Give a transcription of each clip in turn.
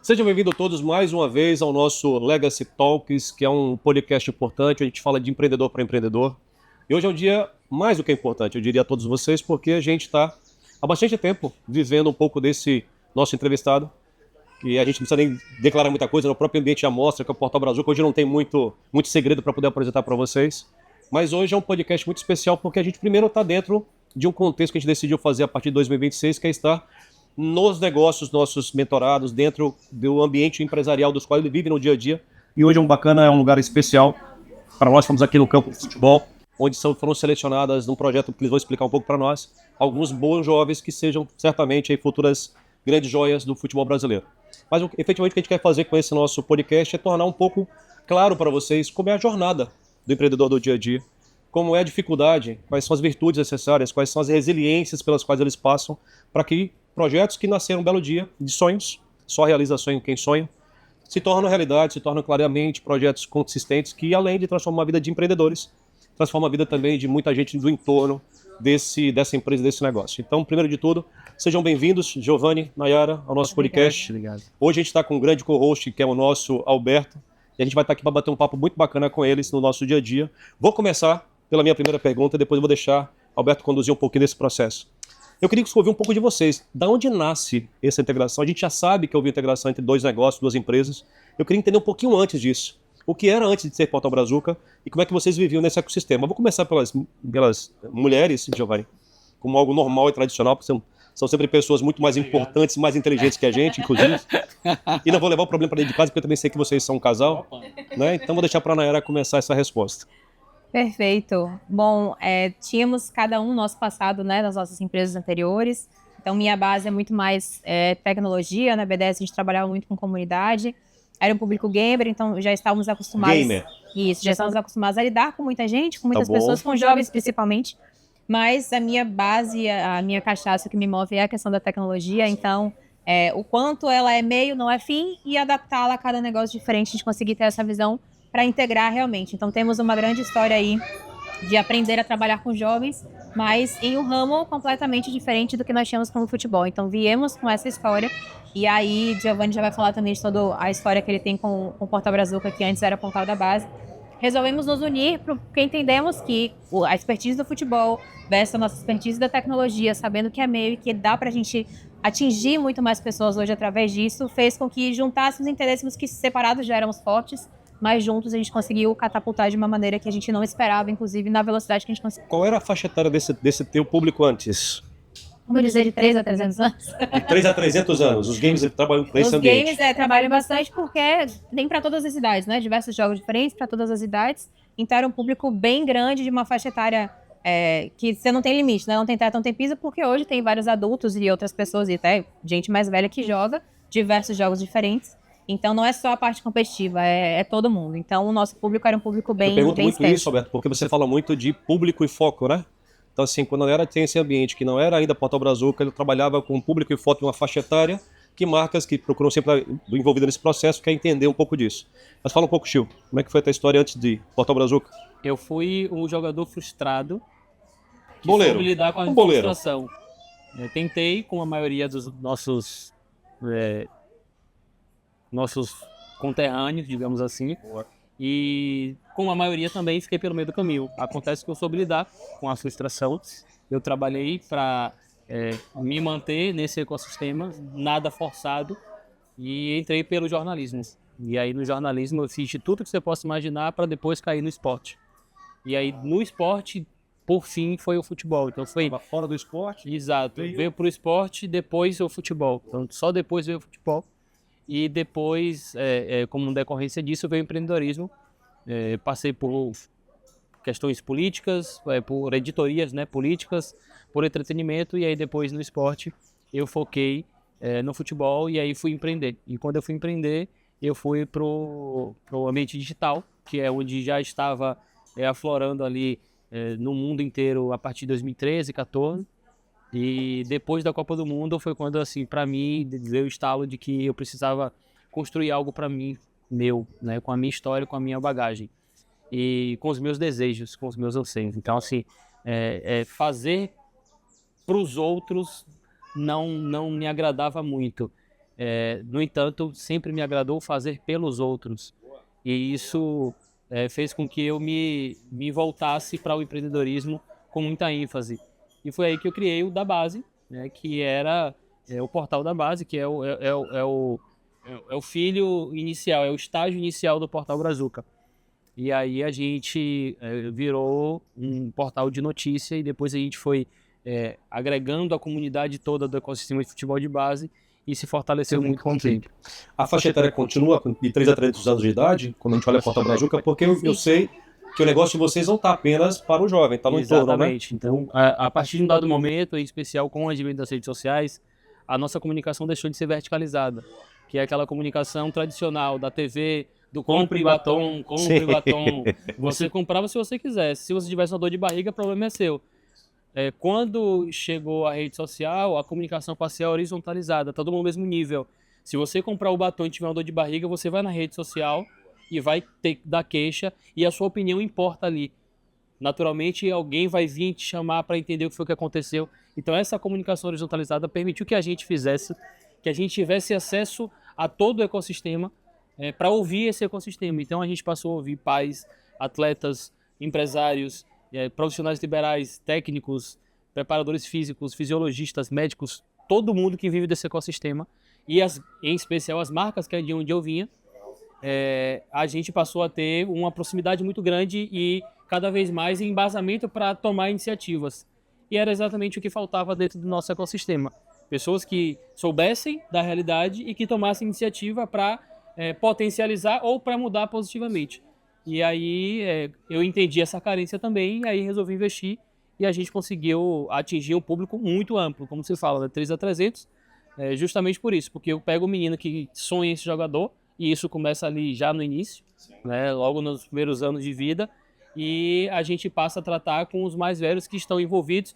Sejam bem-vindos todos mais uma vez ao nosso Legacy Talks, que é um podcast importante, a gente fala de empreendedor para empreendedor. E hoje é um dia mais do que importante, eu diria a todos vocês, porque a gente está há bastante tempo vivendo um pouco desse nosso entrevistado, que a gente não precisa nem declarar muita coisa, no próprio ambiente já mostra que é o Portal Brasil, que hoje não tem muito segredo para poder apresentar para vocês. Mas hoje é um podcast muito especial porque a gente primeiro está dentro de um contexto que a gente decidiu fazer a partir de 2026, que é estar nos negócios nossos mentorados, dentro do ambiente empresarial dos quais ele vive no dia a dia. E hoje é um lugar especial para nós. Fomos aqui no campo de futebol, onde foram selecionadas num projeto que eles vão explicar um pouco para nós, alguns bons jovens que sejam certamente aí futuras grandes joias do futebol brasileiro. Mas efetivamente o que a gente quer fazer com esse nosso podcast é tornar um pouco claro para vocês como é a jornada do empreendedor do dia a dia, como é a dificuldade, quais são as virtudes necessárias, quais são as resiliências pelas quais eles passam, para que projetos que nasceram um belo dia de sonhos, só realiza sonho quem sonha, se tornam realidade, se tornam claramente projetos consistentes que, além de transformar a vida de empreendedores, transforma a vida também de muita gente do entorno dessa empresa, desse negócio. Então, primeiro de tudo, sejam bem-vindos, Giovanni, Nayara, ao nosso podcast. Obrigado. Hoje a gente está com um grande co-host, que é o nosso Alberto, e a gente vai estar aqui para bater um papo muito bacana com eles no nosso dia a dia. Vou começar pela minha primeira pergunta, depois eu vou deixar Alberto conduzir um pouquinho desse processo. Eu queria ouvir um pouco de vocês. Da onde nasce essa integração? A gente já sabe que houve integração entre dois negócios, duas empresas. Eu queria entender um pouquinho antes disso. O que era antes de ser Portal Brazuca e como é que vocês viviam nesse ecossistema. Eu vou começar pelas mulheres, Giovanni, como algo normal e tradicional, porque são sempre pessoas muito mais importantes, mais inteligentes que a gente, inclusive. E não vou levar o problema para dentro de casa, porque eu também sei que vocês são um casal. Né? Então vou deixar para a Nayara começar essa resposta. Perfeito. Bom, tínhamos cada um nosso passado, né, nas nossas empresas anteriores. Então, minha base é muito mais tecnologia. Na BDS, a gente trabalhava muito com comunidade. Era um público gamer, então já estávamos acostumados... Gamer. Isso, já estávamos acostumados a lidar com muita gente, com muitas pessoas, com jovens principalmente. Mas a minha base, a minha cachaça que me move é a questão da tecnologia. Então, o quanto ela é meio, não é fim, e adaptá-la a cada negócio diferente, a gente conseguir ter essa visão para integrar realmente. Então temos uma grande história aí de aprender a trabalhar com jovens, mas em um ramo completamente diferente do que nós tínhamos com o futebol. Então viemos com essa história, e aí Giovanni já vai falar também de toda a história que ele tem com o Portal Brazuca, que antes era Portal da Base. Resolvemos nos unir porque entendemos que a expertise do futebol versus a nossa expertise da tecnologia, sabendo que é meio e que dá para a gente atingir muito mais pessoas hoje através disso, fez com que juntássemos e entendêssemos que separados já éramos fortes, mas juntos a gente conseguiu catapultar de uma maneira que a gente não esperava, inclusive na velocidade que a gente conseguiu. Qual era a faixa etária desse teu público antes? Vamos dizer de 3 a 300 anos. De 3 a 300 anos. Os games trabalham para esse ambiente. Os games trabalham bastante porque tem para todas as idades, né? Diversos jogos diferentes para todas as idades. Então era um público bem grande, de uma faixa etária que você não tem limite, né? Não tem teto, não tem piso, porque hoje tem vários adultos e outras pessoas, e até gente mais velha que joga diversos jogos diferentes. Então não é só a parte competitiva, é todo mundo. Então o nosso público era um público bem... Eu pergunto bem muito extenso. isso, Alberto, porque você fala muito de público e foco, né? Então assim, quando ela tem esse ambiente que não era ainda Portal Brazuca, ele trabalhava com público e foco de uma faixa etária, que marcas que procuram sempre estar envolvidas nesse processo quer entender um pouco disso. Mas fala um pouco, Chiu, como é que foi a tua história antes de Portal Brazuca? Eu fui um jogador frustrado que Boleiro. soube lidar com a frustração. Eu tentei com a maioria dos nossos conterrâneos, digamos assim, e com a maioria também fiquei pelo meio do caminho. Acontece que eu soube lidar com a frustração. Eu trabalhei para me manter nesse ecossistema, nada forçado, e entrei pelo jornalismo. E aí no jornalismo eu fiz de tudo que você possa imaginar para depois cair no esporte. E aí no esporte, por fim, foi o futebol. Então foi fora do esporte? Exato. Veio pro esporte, depois o futebol. Então só depois veio o futebol. E depois, como decorrência disso, veio o empreendedorismo. Passei por questões políticas, por editorias, né, políticas, por entretenimento, e aí depois no esporte eu foquei no futebol e aí fui empreender. E quando eu fui empreender, eu fui pro ambiente digital, que é onde já estava aflorando ali no mundo inteiro a partir de 2013, 2014. E depois da Copa do Mundo foi quando, assim, para mim, deu o estalo de que eu precisava construir algo para mim, meu, né, com a minha história, com a minha bagagem e com os meus desejos, com os meus anseios. Então, assim, fazer para os outros não me agradava muito. No entanto, sempre me agradou fazer pelos outros. E isso fez com que eu me voltasse para o empreendedorismo com muita ênfase. E foi aí que eu criei o Da Base, né, que era o portal da Base, que é o filho inicial, é o estágio inicial do Portal Brazuca. E aí a gente virou um portal de notícia e depois a gente foi agregando a comunidade toda do ecossistema de futebol de base e se fortaleceu muito com o tempo. A faixa etária continua de 3 a 300 anos de idade, quando a gente olha a Portal Brazuca, porque eu sei que o negócio de vocês não está apenas para o jovem, está no entorno, né? Exatamente. Então, a partir de um dado momento, em especial com o advento das redes sociais, a nossa comunicação deixou de ser verticalizada, que é aquela comunicação tradicional da TV, do compre batom, compre batom. Você comprava se você quisesse. Se você tivesse uma dor de barriga, o problema é seu. Quando chegou a rede social, a comunicação passou a horizontalizada, tá todo mundo no mesmo nível. Se você comprar o batom e tiver uma dor de barriga, você vai na rede social e vai ter que dar queixa e a sua opinião importa ali. Naturalmente, alguém vai vir te chamar para entender o que foi que aconteceu. Então, essa comunicação horizontalizada permitiu que a gente fizesse, que a gente tivesse acesso a todo o ecossistema para ouvir esse ecossistema. Então, a gente passou a ouvir pais, atletas, empresários, profissionais liberais, técnicos, preparadores físicos, fisiologistas, médicos, todo mundo que vive desse ecossistema e em especial as marcas, que é de onde eu vinha, a gente passou a ter uma proximidade muito grande e cada vez mais embasamento para tomar iniciativas. E era exatamente o que faltava dentro do nosso ecossistema. Pessoas que soubessem da realidade e que tomassem iniciativa para potencializar ou para mudar positivamente. E aí eu entendi essa carência também, e aí resolvi investir e a gente conseguiu atingir um público muito amplo, como se fala, né? 3 a 300, justamente por isso, porque eu pego o menino que sonha em ser jogador, e isso começa ali já no início, né? Logo nos primeiros anos de vida, e a gente passa a tratar com os mais velhos que estão envolvidos,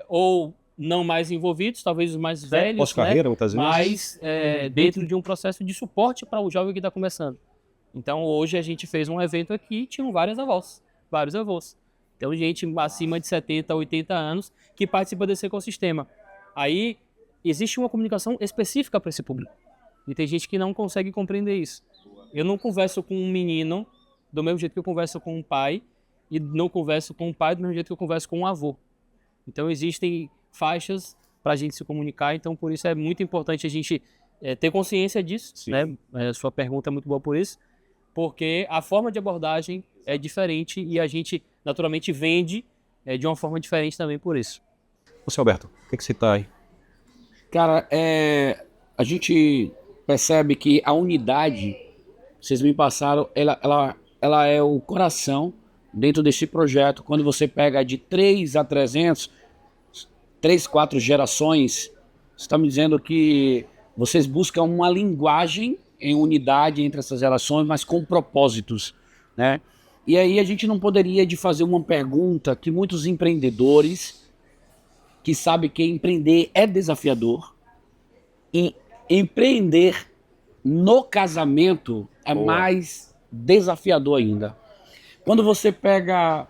ou não mais envolvidos, talvez os mais velhos, pós-carreira, muitas vezes. mas dentro de um processo de suporte para o jovem que está começando. Então, hoje a gente fez um evento aqui e tinham vários avós. Então, gente acima de 70, 80 anos que participa desse ecossistema. Aí, existe uma comunicação específica para esse público. E tem gente que não consegue compreender isso. Eu não converso com um menino do mesmo jeito que eu converso com um pai e não converso com um pai do mesmo jeito que eu converso com um avô. Então, existem faixas para a gente se comunicar. Então, por isso é muito importante a gente ter consciência disso. Né? A sua pergunta é muito boa por isso. Porque a forma de abordagem é diferente e a gente, naturalmente, vende de uma forma diferente também por isso. Você, Alberto, o que você está aí? Cara, a gente percebe que a unidade, vocês me passaram, ela é o coração dentro desse projeto. Quando você pega de 3 a 300, 3, 4 gerações, você está me dizendo que vocês buscam uma linguagem em unidade entre essas relações, mas com propósitos, né? E aí a gente não poderia de fazer uma pergunta que muitos empreendedores que sabem que empreender é desafiador e empreender no casamento é mais desafiador ainda. Quando você pega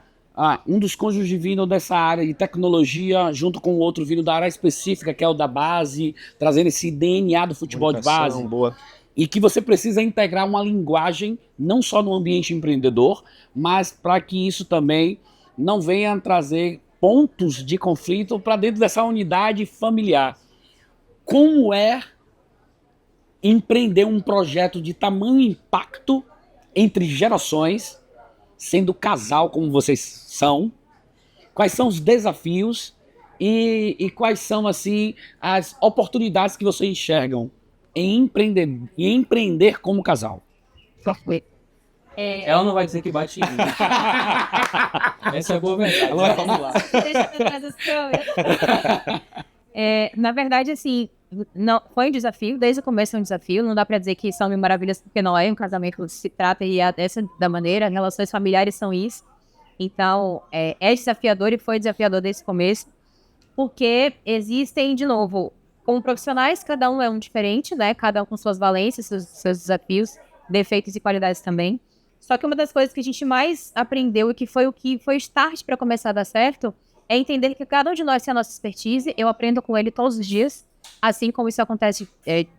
um dos cônjuges vindo dessa área de tecnologia junto com o outro vindo da área específica, que é o da base, trazendo esse DNA do futebol de base, boa. E que você precisa integrar uma linguagem, não só no ambiente empreendedor, mas para que isso também não venha trazer pontos de conflito para dentro dessa unidade familiar. Como é empreender um projeto de tamanho impacto entre gerações, sendo casal como vocês são? Quais são os desafios e quais são assim as oportunidades que vocês enxergam em empreender como casal? Ela não vai dizer que bate em mim. Essa é a boa verdade. Vamos lá. Deixa eu trazer as câmeras. Na verdade, assim, não, foi um desafio, desde o começo é um desafio. Não dá pra dizer que são mil maravilhas, porque não é um casamento que se trata e é dessa da maneira. Relações familiares são isso. Então, é desafiador e foi desafiador desde o começo, porque existem, de novo, como profissionais, cada um é um diferente, né? Cada um com suas valências, seus desafios, defeitos e qualidades também. Só que uma das coisas que a gente mais aprendeu e que foi o start para começar a dar certo é entender que cada um de nós tem a nossa expertise. Eu aprendo com ele todos os dias. assim como isso acontece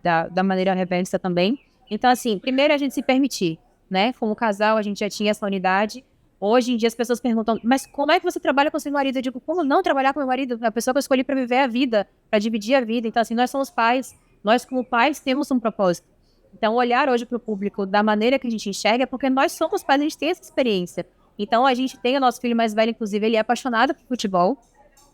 da maneira reversa também. Então, assim, primeiro a gente se permitir, né? Como casal, a gente já tinha essa unidade. Hoje em dia as pessoas perguntam, mas como é que você trabalha com seu marido? Eu digo, como não trabalhar com meu marido? É a pessoa que eu escolhi para viver a vida, para dividir a vida. Então, assim, nós somos pais, nós como pais temos um propósito. Então, olhar hoje para o público da maneira que a gente enxerga é porque nós somos pais, a gente tem essa experiência. Então, a gente tem o nosso filho mais velho, inclusive, ele é apaixonado por futebol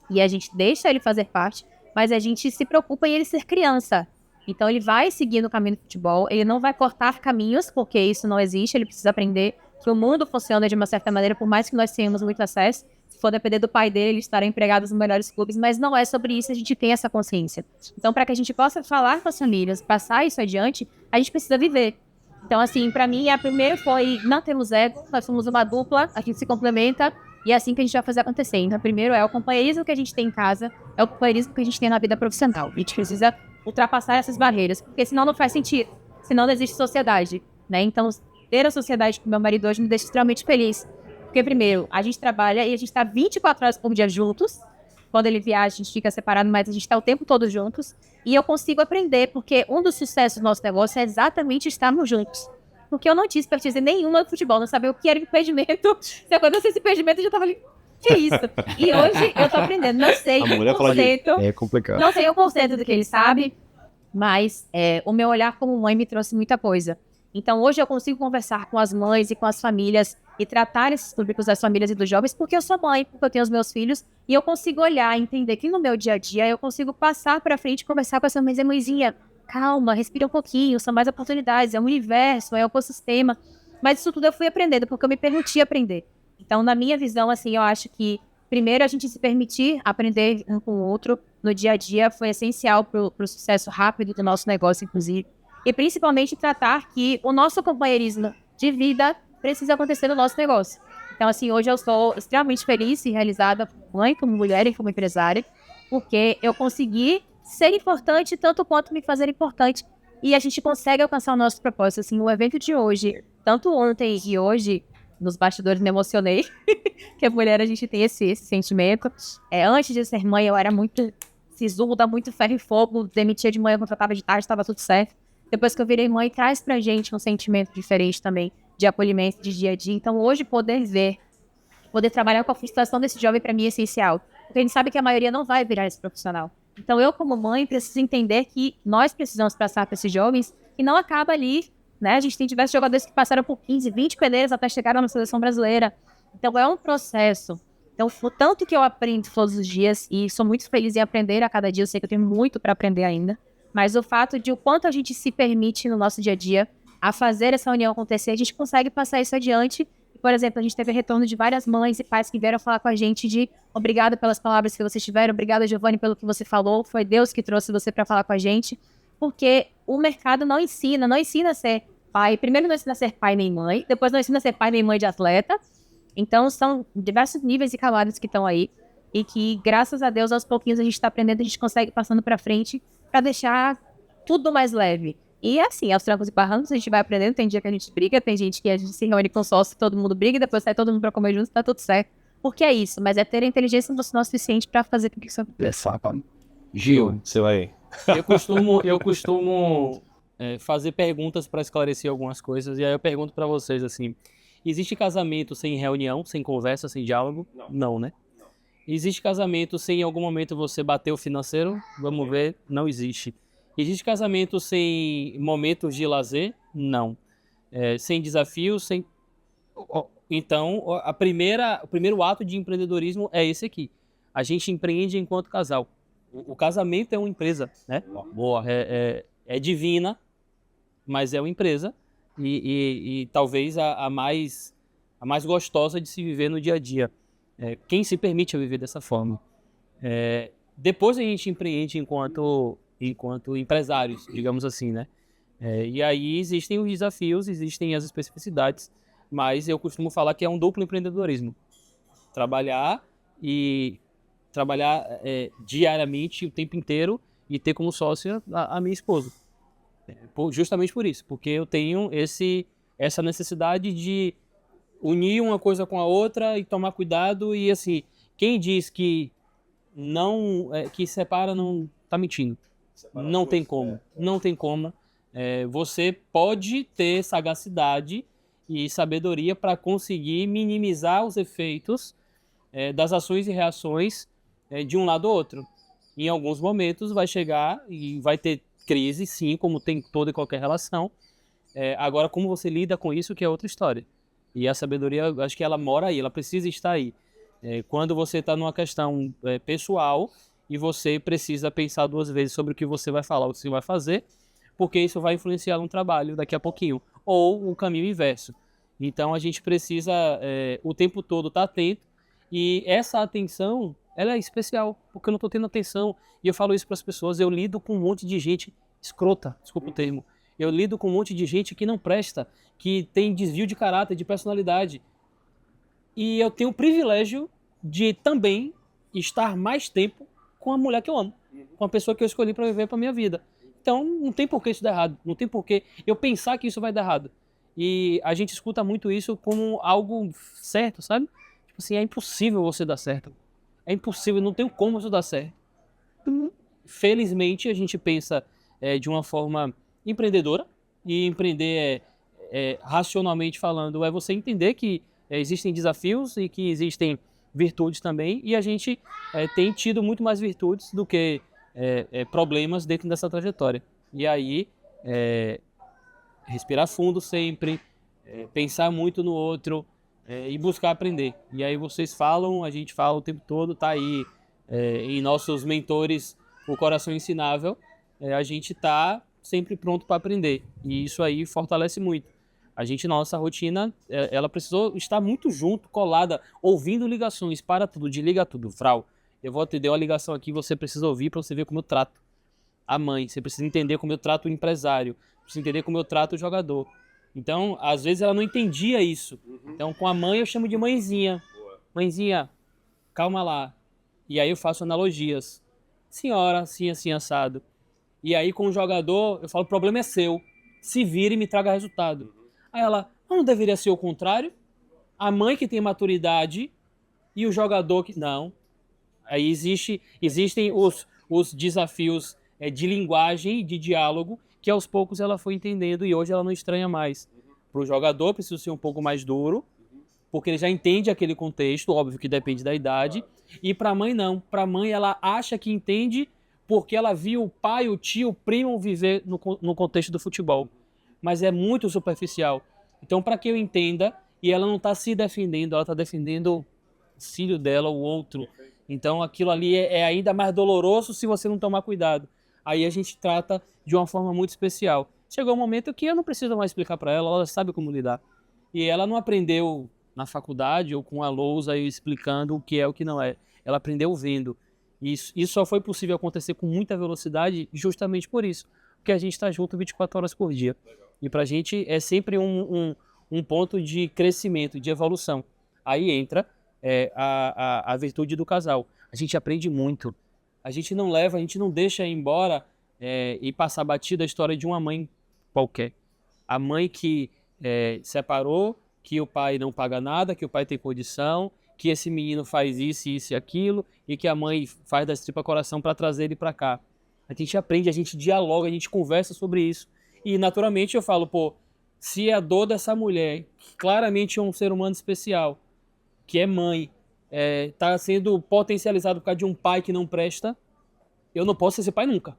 e a gente deixa ele fazer parte, mas a gente se preocupa em ele ser criança. Então, ele vai seguir no caminho do futebol, ele não vai cortar caminhos, porque isso não existe, ele precisa aprender que o mundo funciona de uma certa maneira, por mais que nós tenhamos muito acesso. Se for depender do pai dele, ele estará empregado nos melhores clubes, mas não é sobre isso, a gente tem essa consciência. Então, para que a gente possa falar com as famílias, passar isso adiante, a gente precisa viver. Então, assim, para mim, a primeira foi, não temos ego, nós somos uma dupla, a gente se complementa, e é assim que a gente vai fazer acontecer. Então, primeiro é o companheirismo que a gente tem em casa, é o companheirismo que a gente tem na vida profissional. A gente precisa ultrapassar essas barreiras, porque senão não faz sentido, senão não existe sociedade, né? Então, ter a sociedade com meu marido hoje me deixa extremamente feliz. Porque, primeiro, a gente trabalha e a gente está 24 horas por dia juntos. Quando ele viaja, a gente fica separado, mas a gente está o tempo todo juntos. E eu consigo aprender, porque um dos sucessos do nosso negócio é exatamente estarmos juntos. Porque eu não tinha expertise nenhuma no futebol, não sabia o que era impedimento. Se acontecesse esse impedimento, eu já estava ali, que é isso? E hoje eu estou aprendendo, não sei A mulher o fala de... conceito, É complicado. não sei o conceito do que ele sabe, mas o meu olhar como mãe me trouxe muita coisa. Então, hoje eu consigo conversar com as mães e com as famílias e tratar esses públicos das famílias e dos jovens porque eu sou mãe, porque eu tenho os meus filhos e eu consigo olhar e entender que no meu dia a dia eu consigo passar para frente e conversar com essa mãezinha. Calma, respira um pouquinho, são mais oportunidades, é o universo, é o ecossistema. Mas isso tudo eu fui aprendendo porque eu me permiti aprender. Então, na minha visão, assim, eu acho que primeiro a gente se permitir aprender um com o outro no dia a dia foi essencial para o sucesso rápido do nosso negócio, inclusive. E principalmente tratar que o nosso companheirismo de vida precisa acontecer no nosso negócio. Então, assim, hoje eu estou extremamente feliz e realizada como mãe, como mulher e como empresária, porque eu consegui ser importante tanto quanto me fazer importante. E a gente consegue alcançar o nosso propósito. Assim, o evento de hoje, tanto ontem e hoje, nos bastidores me emocionei, que a mulher, a gente tem esse sentimento. Antes de ser mãe, eu era muito sisuda, muito ferro e fogo, demitia de manhã, contratava de tarde, estava tudo certo. Depois que eu virei mãe, traz pra gente um sentimento diferente também, de acolhimento, de dia a dia. Então, hoje, poder ver, poder trabalhar com a frustração desse jovem, pra mim, é essencial. Porque a gente sabe que a maioria não vai virar esse profissional. Então, eu, como mãe, preciso entender que nós precisamos passar para esses jovens e não acaba ali, né? A gente tem diversos jogadores que passaram por 15, 20 peneiras até chegar na seleção brasileira. Então, é um processo. Então, o tanto que eu aprendo todos os dias, e sou muito feliz em aprender a cada dia, eu sei que eu tenho muito para aprender ainda, mas o fato de o quanto a gente se permite no nosso dia a dia a fazer essa união acontecer, a gente consegue passar isso adiante. Por exemplo, a gente teve retorno de várias mães e pais que vieram falar com a gente de obrigada pelas palavras que vocês tiveram, obrigada, Giovanni, pelo que você falou, foi Deus que trouxe você para falar com a gente, porque o mercado não ensina a ser pai, primeiro não ensina a ser pai nem mãe, depois não ensina a ser pai nem mãe de atleta. Então são diversos níveis e camadas que estão aí e que, graças a Deus, aos pouquinhos a gente está aprendendo, a gente consegue ir passando para frente para deixar tudo mais leve. E assim, aos trancos e barrancos, a gente vai aprendendo. Tem dia que a gente briga, tem gente que a gente se reúne com sócio, todo mundo briga, e depois sai todo mundo pra comer junto, tá tudo certo. Porque é isso, mas é ter a inteligência emocional suficiente pra fazer com que isso aconteça. Gil, Você vai... Eu costumo fazer perguntas para esclarecer algumas coisas, e aí eu pergunto para vocês assim, existe casamento sem reunião, sem conversa, sem diálogo? Não, né? Existe casamento sem em algum momento você bater o financeiro? Vamos ver, não existe. Existe casamento sem momentos de lazer? Não. Sem desafios, sem... Então, o primeiro ato de empreendedorismo é esse aqui. A gente empreende enquanto casal. O casamento é uma empresa, né? Boa. É divina, mas é uma empresa e talvez a mais gostosa de se viver no dia a dia. Quem se permite a viver dessa forma. Depois a gente empreende enquanto empresários, digamos assim, né? E aí existem os desafios, existem as especificidades, mas eu costumo falar que é um duplo empreendedorismo. Trabalhar diariamente, o tempo inteiro, e ter como sócia a minha esposa. Justamente por isso, porque eu tenho essa necessidade de unir uma coisa com a outra e tomar cuidado, e assim, quem diz que não que separa não está mentindo. Não tem como. Não tem como. Você pode ter sagacidade e sabedoria para conseguir minimizar os efeitos das ações e reações de um lado ou outro. Em alguns momentos vai chegar e vai ter crise, sim, como tem toda e qualquer relação. Agora, como você lida com isso que é outra história. E a sabedoria, eu acho que ela mora aí, ela precisa estar aí. Quando você está numa questão pessoal e você precisa pensar 2 vezes sobre o que você vai falar, o que você vai fazer, porque isso vai influenciar no trabalho daqui a pouquinho. Ou o caminho inverso. Então, a gente precisa o tempo todo estar atento. E essa atenção, ela é especial, porque eu não estou tendo atenção. E eu falo isso para as pessoas, eu lido com um monte de gente escrota, desculpa o termo. Eu lido com um monte de gente que não presta, que tem desvio de caráter, de personalidade. E eu tenho o privilégio de também estar mais tempo com a mulher que eu amo, com a pessoa que eu escolhi para viver para minha vida. Então, não tem por que isso dar errado, não tem por que eu pensar que isso vai dar errado. E a gente escuta muito isso como algo certo, sabe? Tipo assim, é impossível você dar certo. É impossível, não tem como isso dar certo. Felizmente, a gente pensa de uma forma empreendedora, e empreender racionalmente falando, é você entender que existem desafios e que existem virtudes também, e a gente tem tido muito mais virtudes do que problemas dentro dessa trajetória. E aí, respirar fundo sempre, pensar muito no outro e buscar aprender. E aí vocês falam, a gente fala o tempo todo, tá aí em nossos mentores, o Coração Ensinável, a gente tá sempre pronto para aprender. E isso aí fortalece muito. A gente, na nossa rotina, ela precisou estar muito junto, colada, ouvindo ligações, para tudo, desliga tudo, Frau. Eu vou atender uma ligação aqui, você precisa ouvir para você ver como eu trato a mãe, você precisa entender como eu trato o empresário, precisa entender como eu trato o jogador. Então, às vezes ela não entendia isso. Então, com a mãe eu chamo de mãezinha. Mãezinha, calma lá. E aí eu faço analogias. Senhora, assim, assim, assado. E aí com o jogador, eu falo, o problema é seu. Se vira e me traga resultado. Aí ela, não deveria ser o contrário? A mãe que tem maturidade e o jogador que... Não. Aí existem os desafios de linguagem, de diálogo, que aos poucos ela foi entendendo e hoje ela não estranha mais. Para o jogador precisa ser um pouco mais duro, porque ele já entende aquele contexto, óbvio que depende da idade. E para a mãe não. Para a mãe ela acha que entende porque ela viu o pai, o tio, o primo viver no contexto do futebol. Mas é muito superficial. Então, para que eu entenda, e ela não está se defendendo, ela está defendendo o filho dela, o outro. Então, aquilo ali é ainda mais doloroso se você não tomar cuidado. Aí a gente trata de uma forma muito especial. Chegou um momento que eu não preciso mais explicar para ela, ela sabe como lidar. E ela não aprendeu na faculdade ou com a lousa explicando o que é o que não é. Ela aprendeu vendo. Isso só foi possível acontecer com muita velocidade justamente por isso, porque a gente está junto 24 horas por dia. E para a gente é sempre um ponto de crescimento, de evolução. Aí entra a virtude do casal. A gente aprende muito. A gente não leva, a gente não deixa ir embora e passar batida a história de uma mãe qualquer. A mãe que separou, que o pai não paga nada, que o pai tem condição, que esse menino faz isso, isso e aquilo, e que a mãe faz das tripas coração para trazer ele para cá. A gente aprende, a gente dialoga, a gente conversa sobre isso. E naturalmente eu falo, pô, se a dor dessa mulher, que claramente é um ser humano especial, que é mãe, tá sendo potencializado por causa de um pai que não presta, eu não posso ser esse pai nunca.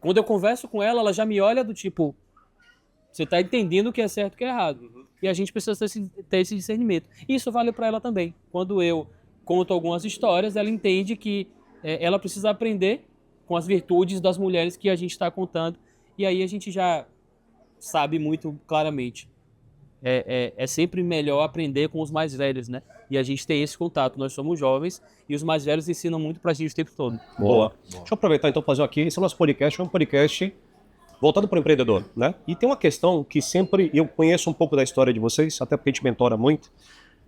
Quando eu converso com ela, ela já me olha do tipo, você tá entendendo o que é certo e o que é errado. E a gente precisa ter esse discernimento. Isso vale para ela também. Quando eu conto algumas histórias, ela entende que ela precisa aprender com as virtudes das mulheres que a gente está contando. E aí a gente já sabe muito claramente. É sempre melhor aprender com os mais velhos, né? E a gente tem esse contato. Nós somos jovens e os mais velhos ensinam muito pra gente o tempo todo. Boa. Deixa eu aproveitar então fazer aqui. Esse nosso podcast é um podcast voltado para o empreendedor, né? E tem uma questão que sempre, eu conheço um pouco da história de vocês, até porque a gente mentora muito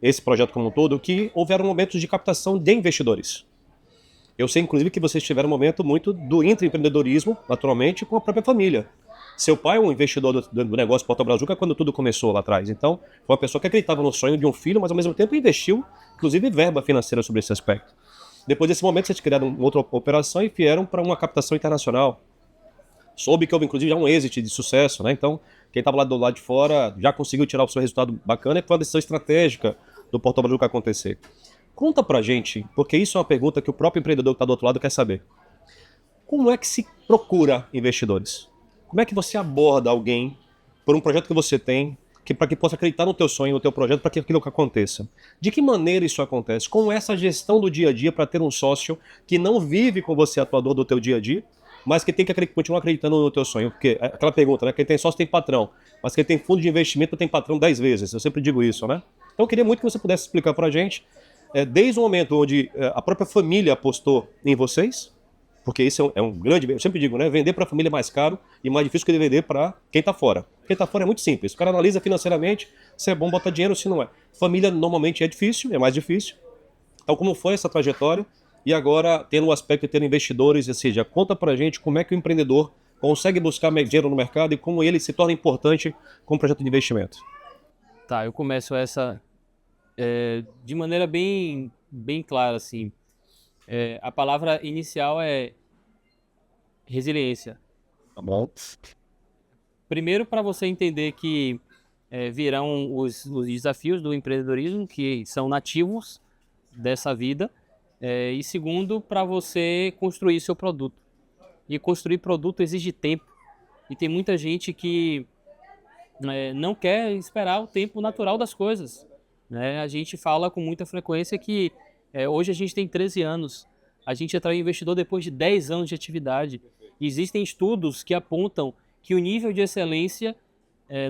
esse projeto como um todo, que houveram momentos de captação de investidores. Eu sei, inclusive, que vocês tiveram um momento muito do intraempreendedorismo, naturalmente, com a própria família. Seu pai é um investidor do negócio Porto Brazuca quando tudo começou lá atrás. Então, foi uma pessoa que acreditava no sonho de um filho, mas ao mesmo tempo investiu, inclusive, verba financeira sobre esse aspecto. Depois desse momento, vocês criaram uma outra operação e vieram para uma captação internacional. Soube que houve, inclusive, já um exit de sucesso, né? Então, quem estava lá do lado de fora já conseguiu tirar o seu resultado bacana e foi uma decisão estratégica do Porto Brazuca acontecer. Conta pra gente, porque isso é uma pergunta que o próprio empreendedor que está do outro lado quer saber. Como é que se procura investidores? Como é que você aborda alguém por um projeto que você tem, para que possa acreditar no teu sonho, no teu projeto, para que aquilo que aconteça? De que maneira isso acontece? Com essa gestão do dia a dia para ter um sócio que não vive com você atuador do teu dia a dia, mas que tem que continuar acreditando no teu sonho? Porque é aquela pergunta, né? Quem tem sócio tem patrão, mas quem tem fundo de investimento tem patrão 10 vezes. Eu sempre digo isso, né? Então eu queria muito que você pudesse explicar para a gente, desde o momento onde a própria família apostou em vocês, porque isso é um grande... Eu sempre digo, né? Vender para a família é mais caro e mais difícil que vender para quem está fora. Quem está fora é muito simples. O cara analisa financeiramente se é bom botar dinheiro ou se não é. Família normalmente é difícil, é mais difícil. Então como foi essa trajetória? E agora, tendo o aspecto de ter investidores, ou seja, conta pra gente como é que o empreendedor consegue buscar dinheiro no mercado e como ele se torna importante como projeto de investimento. Tá, eu começo essa de maneira bem clara, assim. A palavra inicial é resiliência. Tá bom. Primeiro, para você entender que virão os desafios do empreendedorismo, que são nativos dessa vida. E segundo, para você construir seu produto. E construir produto exige tempo. E tem muita gente que não quer esperar o tempo natural das coisas. Né? A gente fala com muita frequência que hoje a gente tem 13 anos. A gente atraiu investidor depois de 10 anos de atividade. E existem estudos que apontam que o nível de excelência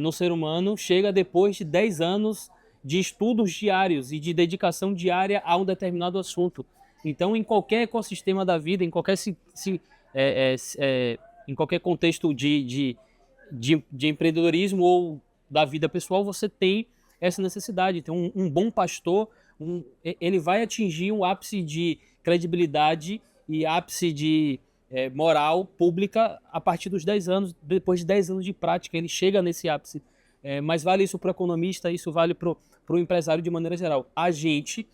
no ser humano chega depois de 10 anos de estudos diários e de dedicação diária a um determinado assunto. Então, em qualquer ecossistema da vida, em qualquer, em qualquer contexto de empreendedorismo ou da vida pessoal, você tem essa necessidade. Então, um bom pastor, ele vai atingir um ápice de credibilidade e ápice de moral pública a partir dos 10 anos. Depois de 10 anos de prática, ele chega nesse ápice. Mas vale isso para o economista, isso vale para o empresário de maneira geral. A gente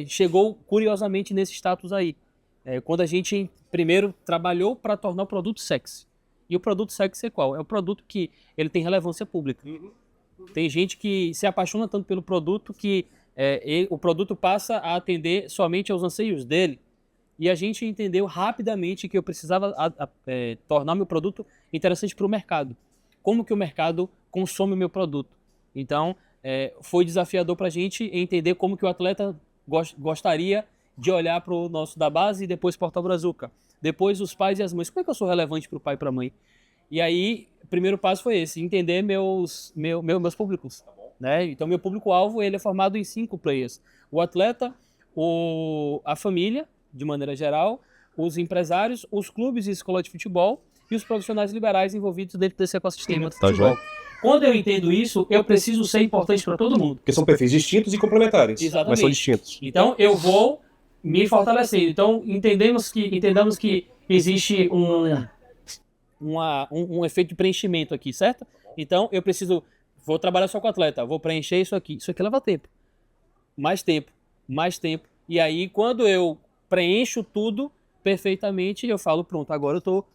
chegou curiosamente nesse status aí. Quando a gente primeiro trabalhou para tornar o produto sexy. E o produto sexy é qual? É o produto que ele tem relevância pública. Tem gente que se apaixona tanto pelo produto que o produto passa a atender somente aos anseios dele. E a gente entendeu rapidamente que eu precisava tornar meu produto interessante para o mercado. Como que o mercado consome o meu produto? Então, foi desafiador para a gente entender como que o atleta gostaria de olhar para o nosso da base e depois Porto Brazuca. Depois os pais e as mães. Como é que eu sou relevante para o pai e para a mãe? E aí, o primeiro passo foi esse, entender meus públicos. Né? Então, meu público-alvo ele é formado em 5 players. O atleta, a família, de maneira geral, os empresários, os clubes e escola de futebol e os profissionais liberais envolvidos dentro desse ecossistema de futebol. Quando eu entendo isso, eu preciso ser importante para todo mundo. Porque são perfis distintos e complementares. Exatamente. Mas são distintos. Então, eu vou me fortalecendo. Então, entendamos que existe um efeito de preenchimento aqui, certo? Então, vou trabalhar só com o atleta, vou preencher isso aqui. Isso aqui leva tempo. Mais tempo. E aí, quando eu preencho tudo perfeitamente, eu falo, pronto, agora eu estou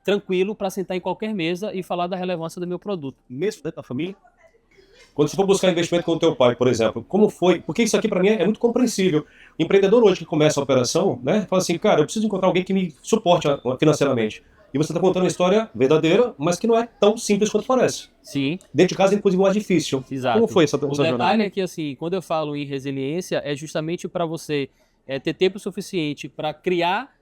tranquilo para sentar em qualquer mesa e falar da relevância do meu produto. Mesmo dentro da família? Quando você for buscar investimento com o teu pai, por exemplo, como foi? Porque isso aqui para mim é muito compreensível. O empreendedor hoje que começa a operação, né, fala assim, cara, eu preciso encontrar alguém que me suporte financeiramente. E você está contando uma história verdadeira, mas que não é tão simples quanto parece. Sim. Dentro de casa, inclusive, mais difícil. Exato. Como foi essa jornada? O detalhe é que, assim, quando eu falo em resiliência, é justamente para você ter tempo suficiente para criar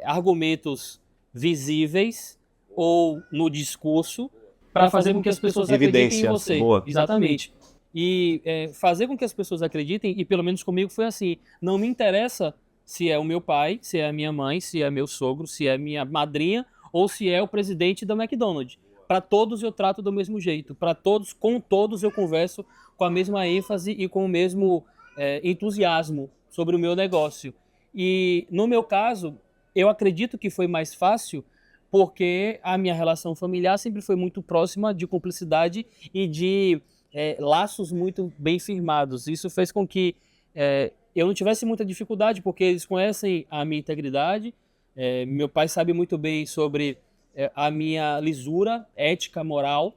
argumentos visíveis ou no discurso para fazer com que as pessoas acreditem em você. Boa. Exatamente. E fazer com que as pessoas acreditem, e pelo menos comigo foi assim, não me interessa se é o meu pai, se é a minha mãe, se é meu sogro, se é minha madrinha ou se é o presidente da McDonald's. Para todos eu trato do mesmo jeito, com todos eu converso com a mesma ênfase e com o mesmo entusiasmo sobre o meu negócio. E no meu caso, eu acredito que foi mais fácil porque a minha relação familiar sempre foi muito próxima, de cumplicidade e de laços muito bem firmados. Isso fez com que eu não tivesse muita dificuldade, porque eles conhecem a minha integridade, meu pai sabe muito bem sobre a minha lisura ética, moral,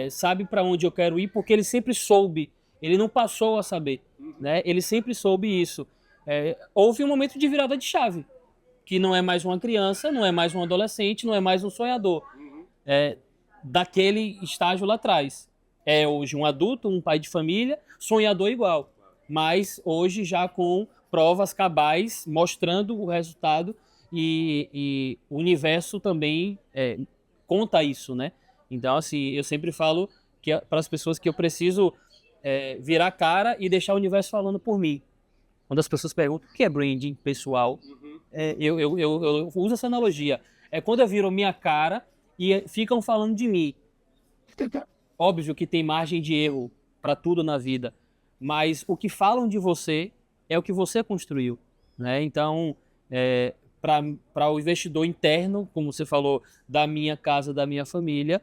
sabe para onde eu quero ir, porque ele sempre soube, ele não passou a saber, né? Ele sempre soube isso. Houve um momento de virada de chave, que não é mais uma criança, não é mais um adolescente, não é mais um sonhador, daquele estágio lá atrás. É hoje um adulto, um pai de família, sonhador igual, mas hoje já com provas cabais, mostrando o resultado, e o universo também conta isso, né? Então, assim, eu sempre falo para as pessoas que eu preciso virar a cara e deixar o universo falando por mim. Quando as pessoas perguntam o que é branding pessoal, eu uso essa analogia. É quando eu viro minha cara e ficam falando de mim. Óbvio que tem margem de erro para tudo na vida, mas o que falam de você é o que você construiu, né? Então, para o investidor interno, como você falou, da minha casa, da minha família,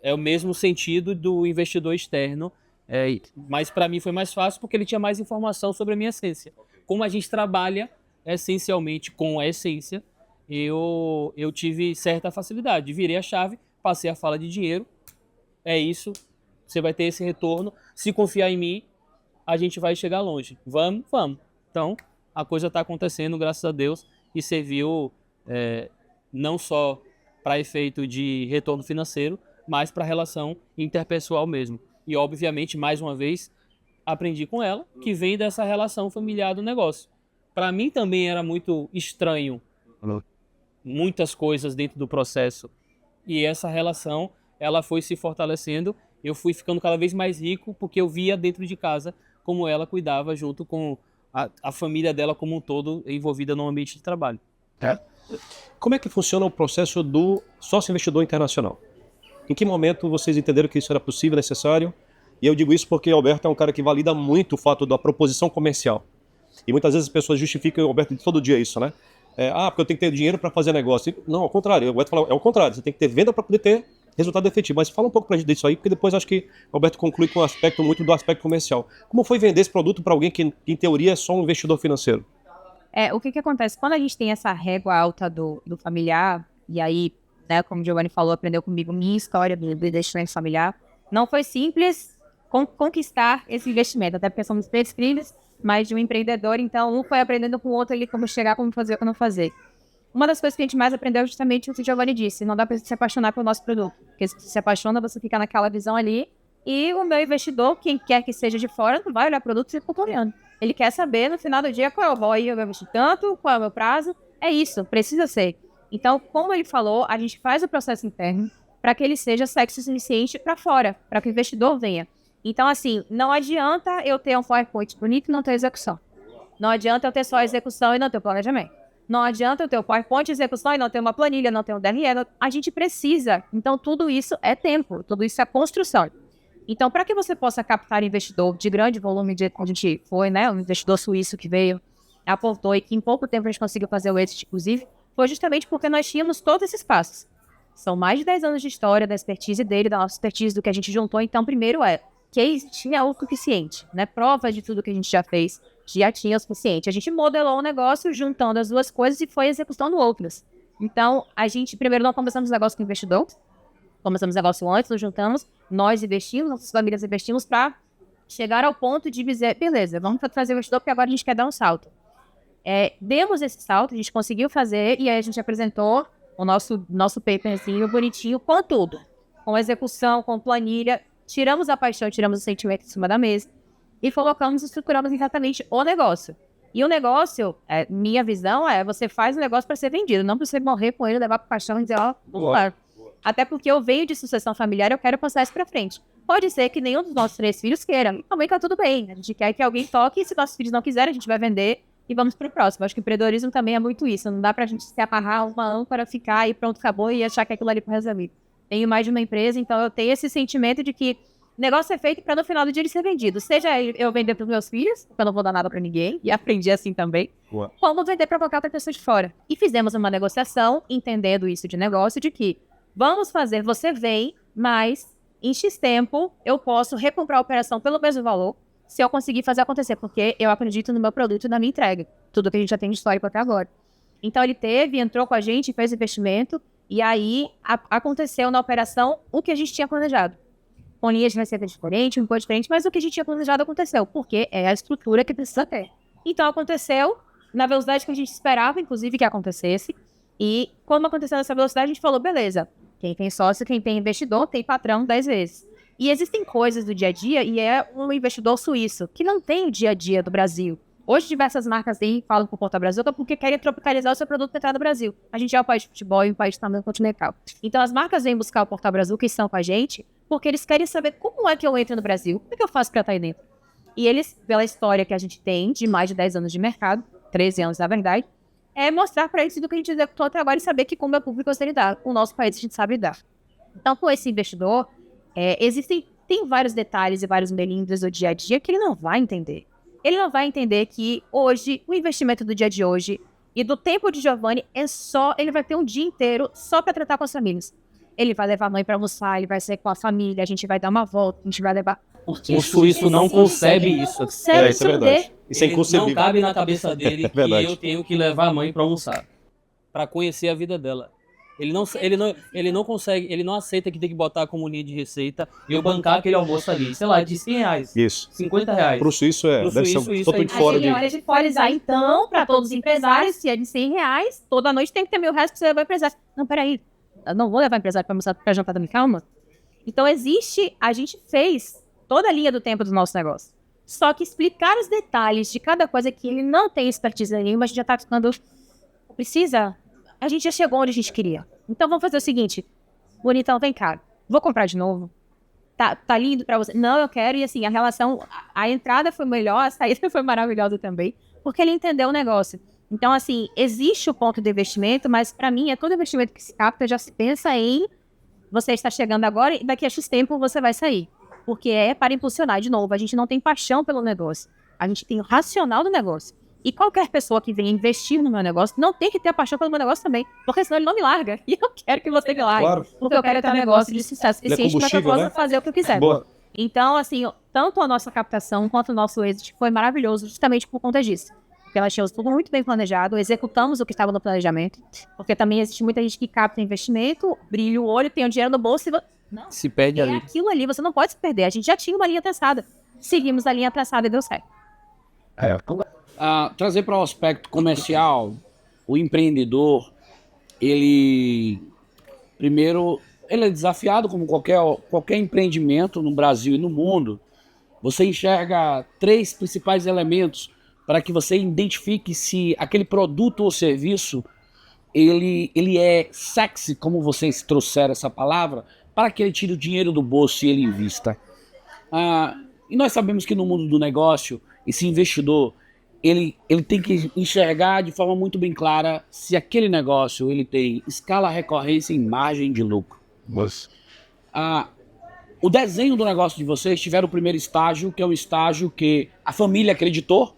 é o mesmo sentido do investidor externo, mas para mim foi mais fácil porque ele tinha mais informação sobre a minha essência. Como a gente trabalha essencialmente com a essência, eu tive certa facilidade. Virei a chave, passei a fala de dinheiro, é isso, você vai ter esse retorno. Se confiar em mim, a gente vai chegar longe. Vamos. Então, a coisa está acontecendo, graças a Deus, e serviu não só para efeito de retorno financeiro, mas para a relação interpessoal mesmo. E, obviamente, mais uma vez, aprendi com ela, que vem dessa relação familiar do negócio. Para mim também era muito estranho muitas coisas dentro do processo. E essa relação, ela foi se fortalecendo. Eu fui ficando cada vez mais rico, porque eu via dentro de casa como ela cuidava junto com a família dela como um todo envolvida no ambiente de trabalho. Como é que funciona o processo do sócio investidor internacional? Em que momento vocês entenderam que isso era possível, necessário? E eu digo isso porque o Alberto é um cara que valida muito o fato da proposição comercial. E muitas vezes as pessoas justificam o Alberto de todo dia isso, né? Porque eu tenho que ter dinheiro para fazer negócio. Não, ao contrário. O Alberto fala, é o contrário. Você tem que ter venda para poder ter resultado efetivo. Mas fala um pouco pra gente disso aí, porque depois acho que o Alberto conclui com muito do aspecto comercial. Como foi vender esse produto para alguém que, em teoria, é só um investidor financeiro? O que acontece? Quando a gente tem essa régua alta do familiar, e aí, né, como o Giovanni falou, aprendeu comigo minha história do investimento familiar, não foi simples conquistar esse investimento, até porque somos 3 filhos, mais de um empreendedor, então um foi aprendendo com o outro ali como chegar, como fazer, como fazer. Uma das coisas que a gente mais aprendeu é justamente o que o Giovanni disse, não dá pra se apaixonar pelo nosso produto, porque se você se apaixona, você fica naquela visão ali, e o meu investidor, quem quer que seja de fora, não vai olhar o produto e fica olhando. Ele quer saber, no final do dia, qual é o ROI, eu vou investir tanto, qual é o meu prazo, é isso, precisa ser. Então, como ele falou, a gente faz o processo interno para que ele seja sexy o suficiente para fora, para que o investidor venha. Então, assim, não adianta eu ter um PowerPoint bonito e não ter execução. Não adianta eu ter só execução e não ter planejamento. Não adianta eu ter o PowerPoint, execução e não ter uma planilha, não ter um DRE. A gente precisa. Então, tudo isso é tempo, tudo isso é construção. Então, para que você possa captar investidor de grande volume, a gente foi, né, um investidor suíço que veio, apontou e que em pouco tempo a gente conseguiu fazer o exit, inclusive, foi justamente porque nós tínhamos todos esses passos. São mais de 10 anos de história, da expertise dele, da nossa expertise, do que a gente juntou. Então, primeiro case tinha o suficiente, né? Prova de tudo que a gente já fez, já tinha o suficiente. A gente modelou o negócio juntando as duas coisas e foi executando outras. Então, a gente, primeiro, não começamos o negócio com o investidor, começamos o negócio antes, nos juntamos, nós investimos, nossas famílias investimos para chegar ao ponto de dizer, beleza, vamos trazer o investidor porque agora a gente quer dar um salto. Demos esse salto, a gente conseguiu fazer e aí a gente apresentou o nosso paperzinho bonitinho com tudo, com execução, com planilha, tiramos a paixão, tiramos o sentimento em cima da mesa e colocamos e estruturamos exatamente o negócio. E o negócio, minha visão você faz o negócio para ser vendido, não para você morrer com ele, levar para paixão e dizer, vamos lá. Até porque eu venho de sucessão familiar, eu quero passar isso para frente. Pode ser que nenhum dos nossos 3 filhos queira, também tá tudo bem. A gente quer que alguém toque e se nossos filhos não quiserem, a gente vai vender e vamos pro próximo. Acho que o empreendedorismo também é muito isso. Não dá pra gente se amarrar uma âncora, ficar e pronto, acabou e achar que aquilo ali pro resto da vida. Tenho mais de uma empresa, então eu tenho esse sentimento de que o negócio é feito para no final do dia ele ser vendido. Seja eu vender pros meus filhos, porque eu não vou dar nada pra ninguém, e aprendi assim também, como vender pra qualquer outra pessoa de fora. E fizemos uma negociação, entendendo isso de negócio, de que vamos fazer, você vem, mas em X tempo eu posso recomprar a operação pelo mesmo valor, se eu conseguir fazer acontecer, porque eu acredito no meu produto e na minha entrega. Tudo que a gente já tem de histórico até agora. Então ele entrou com a gente, fez investimento, e aí aconteceu na operação o que a gente tinha planejado. Com linhas de receita diferente, um imposto diferente, mas o que a gente tinha planejado aconteceu, porque é a estrutura que precisa ter. Então aconteceu na velocidade que a gente esperava, inclusive, que acontecesse. E quando aconteceu nessa velocidade, a gente falou, beleza, quem tem sócio, quem tem investidor, tem patrão 10 vezes. E existem coisas do dia a dia, e é um investidor suíço, que não tem o dia a dia do Brasil. Hoje, diversas marcas falam com o Portal Brazuca porque querem tropicalizar o seu produto para entrar no Brasil. A gente é um país de futebol e um país de tamanho continental. Então, as marcas vêm buscar o Portal Brazuca e estão com a gente porque eles querem saber como é que eu entro no Brasil, como é que eu faço para estar aí dentro. E eles, pela história que a gente tem, de mais de 10 anos de mercado, 13 anos na verdade, é mostrar para eles tudo que a gente executou até agora e saber que como é público você lidar. O nosso país a gente sabe lidar. Então, com esse investidor, tem vários detalhes e vários melindres do dia a dia que ele não vai entender. Ele não vai entender que hoje, o investimento do dia de hoje e do tempo de Giovanni ele vai ter um dia inteiro só para tratar com as famílias. Ele vai levar a mãe para almoçar, ele vai sair com a família, a gente vai dar uma volta, a gente vai levar... O suíço não concebe isso. Isso é verdade. Isso é Não inconcebível. cabe na cabeça dele que verdade. eu tenho que levar a mãe para almoçar, para conhecer a vida dela. Ele não consegue, ele não aceita que tem que botar como linha de receita e eu bancar aquele almoço ali, sei lá, de R$100, Isso. R$50. Pro suíço Pro deve suíço, ser isso totalmente é fora Aí de... é hora de equalizar, então, para todos os empresários, se é de R$100, toda noite tem que ter R$1.000 para você levar o empresário. Não, peraí, eu não vou levar o empresário para almoçar para jantar da minha calma. Então a gente fez toda a linha do tempo do nosso negócio. Só que explicar os detalhes de cada coisa que ele não tem expertise nenhuma, a gente já tá ficando... A gente já chegou onde a gente queria. Então vamos fazer o seguinte, bonitão, vem cá, vou comprar de novo. Tá lindo pra você? Não, eu quero. E assim, a entrada foi melhor, a saída foi maravilhosa também, porque ele entendeu o negócio. Então assim, existe o ponto de investimento, mas pra mim, todo investimento que se capta já se pensa em você está chegando agora e daqui a X tempo você vai sair. Porque é para impulsionar. De novo, a gente não tem paixão pelo negócio. A gente tem o racional do negócio. E qualquer pessoa que venha investir no meu negócio não tem que ter a paixão pelo meu negócio também. Porque senão ele não me larga. E eu quero que você me largue. Claro. Porque eu quero ter um negócio de sucesso suficiente para que eu possa fazer o que eu quiser. Boa. Então, assim, tanto a nossa captação quanto o nosso êxito foi maravilhoso justamente por conta disso. Porque nós tínhamos tudo muito bem planejado, executamos o que estava no planejamento. Porque também existe muita gente que capta investimento, brilha o olho, tem o dinheiro no bolso e... Não, Se perde ali. aquilo ali, você não pode se perder. A gente já tinha uma linha traçada. Seguimos a linha traçada e deu certo. Trazer para o aspecto comercial, o empreendedor, ele é desafiado como qualquer empreendimento no Brasil e no mundo. Você enxerga 3 principais elementos para que você identifique se aquele produto ou serviço ele é sexy, como vocês trouxeram essa palavra, para que ele tire o dinheiro do bolso e ele invista. E nós sabemos que no mundo do negócio, esse investidor ele tem que enxergar de forma muito bem clara se aquele negócio ele tem escala, recorrência e margem de lucro. O desenho do negócio de vocês tiveram o primeiro estágio, que é um estágio que a família acreditou,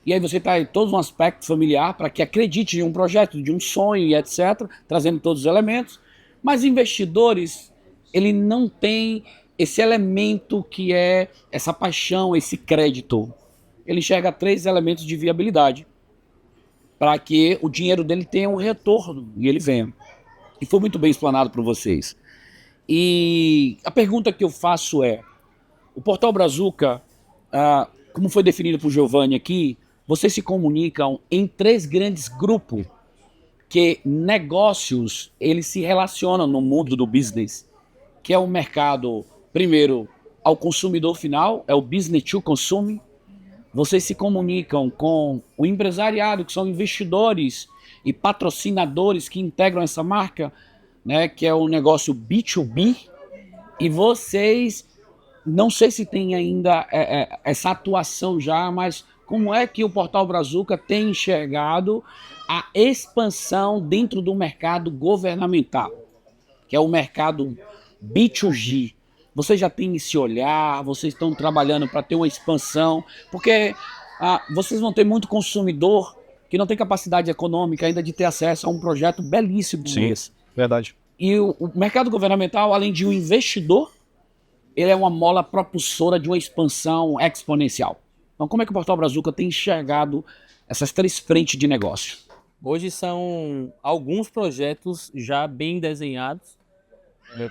e aí você traz todo um aspecto familiar para que acredite em um projeto, de um sonho e etc., trazendo todos os elementos, mas investidores, ele não tem esse elemento que é essa paixão, esse crédito. Ele enxerga 3 elementos de viabilidade para que o dinheiro dele tenha um retorno e ele venha. E foi muito bem explanado por vocês. E a pergunta que eu faço é, o Portal Brazuca, como foi definido por Giovanni aqui, vocês se comunicam em 3 grandes grupos que negócios, eles se relacionam no mundo do business, que é o mercado, primeiro, ao consumidor final, é o business to consume. Vocês se comunicam com o empresariado, que são investidores e patrocinadores que integram essa marca, né, que é o negócio B2B. E vocês, não sei se tem ainda essa atuação já, mas como é que o Portal Brazuca tem enxergado a expansão dentro do mercado governamental, que é o mercado B2G? Vocês já têm esse olhar, vocês estão trabalhando para ter uma expansão, porque vocês vão ter muito consumidor que não tem capacidade econômica ainda de ter acesso a um projeto belíssimo como esse. Verdade. E o mercado governamental, além de um investidor, ele é uma mola propulsora de uma expansão exponencial. Então, como é que o Portal Brazuca tem enxergado essas 3 frentes de negócio? Hoje são alguns projetos já bem desenhados,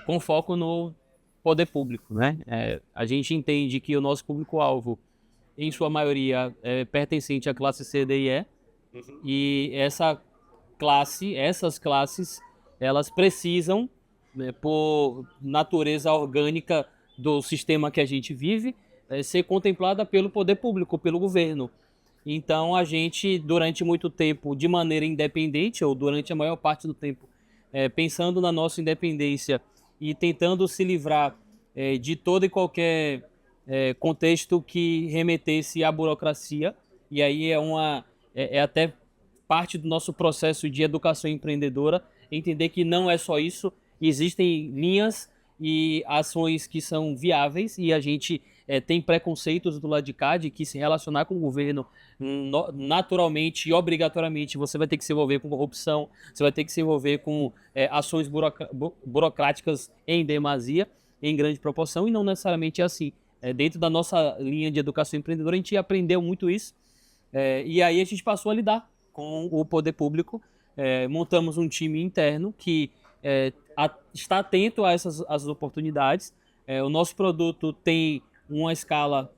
com foco no poder público, né? A gente entende que o nosso público-alvo, em sua maioria, é pertencente à classe C, D e E, e essas classes, elas precisam, né, por natureza orgânica do sistema que a gente vive, ser contemplada pelo poder público, pelo governo. Então, a gente, durante muito tempo, de maneira independente, ou durante a maior parte do tempo, pensando na nossa independência e tentando se livrar de todo e qualquer contexto que remetesse à burocracia, e aí é até parte do nosso processo de educação empreendedora, entender que não é só isso, existem linhas e ações que são viáveis, e a gente tem preconceitos do lado de cá, de que se relacionar com o governo naturalmente e obrigatoriamente você vai ter que se envolver com corrupção, você vai ter que se envolver com ações burocráticas em demasia, em grande proporção, e não necessariamente é assim. Dentro da nossa linha de educação empreendedora, a gente aprendeu muito isso, e aí a gente passou a lidar com o poder público, montamos um time interno que está atento a essas oportunidades. O nosso produto tem uma escala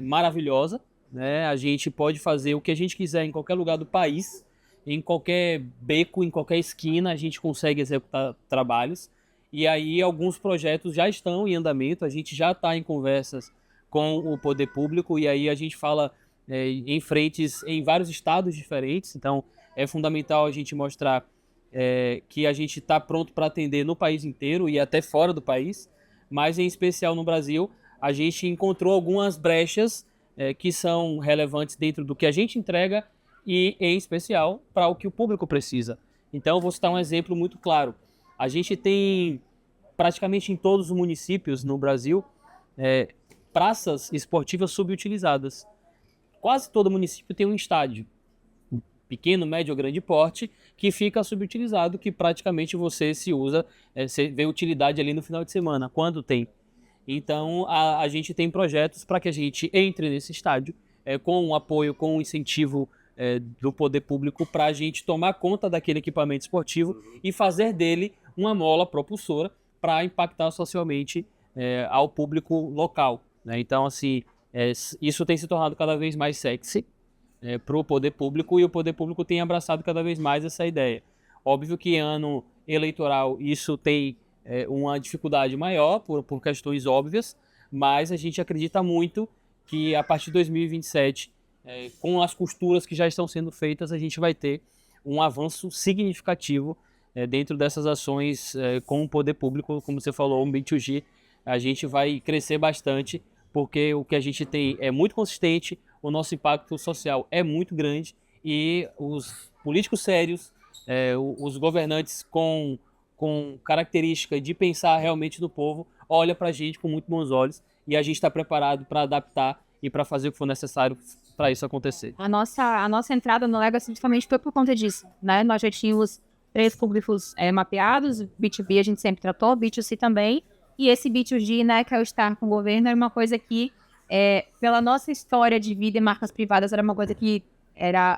maravilhosa, né? A gente pode fazer o que a gente quiser em qualquer lugar do país, em qualquer beco, em qualquer esquina, a gente consegue executar trabalhos. E aí alguns projetos já estão em andamento, a gente já está em conversas com o poder público, e aí a gente fala em frentes em vários estados diferentes. Então é fundamental a gente mostrar que a gente está pronto para atender no país inteiro e até fora do país, mas em especial no Brasil, a gente encontrou algumas brechas que são relevantes dentro do que a gente entrega e, em especial, para o que o público precisa. Então, eu vou citar um exemplo muito claro. A gente tem, praticamente em todos os municípios no Brasil, praças esportivas subutilizadas. Quase todo município tem um estádio, pequeno, médio ou grande porte, que fica subutilizado, que praticamente você você vê utilidade ali no final de semana, quando tem. Então, a gente tem projetos para que a gente entre nesse estádio, com um apoio, com um incentivo do poder público, para a gente tomar conta daquele equipamento esportivo e fazer dele uma mola propulsora para impactar socialmente ao público local, né? Então, assim, isso tem se tornado cada vez mais sexy para o poder público, e o poder público tem abraçado cada vez mais essa ideia. Óbvio que ano eleitoral isso tem uma dificuldade maior por questões óbvias, mas a gente acredita muito que a partir de 2027, com as costuras que já estão sendo feitas, a gente vai ter um avanço significativo dentro dessas ações com o poder público. Como você falou, o B2G, a gente vai crescer bastante, porque o que a gente tem é muito consistente, o nosso impacto social é muito grande, e os políticos sérios, os governantes com característica de pensar realmente no povo, olha para a gente com muito bons olhos, e a gente está preparado para adaptar e para fazer o que for necessário para isso acontecer. A nossa entrada no Legacy justamente foi por conta disso, né? Nós já tínhamos 3 públicos mapeados, B2B a gente sempre tratou, B2C também, e esse B2G, né, que é o estar com o governo, era uma coisa que, pela nossa história de vida e marcas privadas, era uma coisa que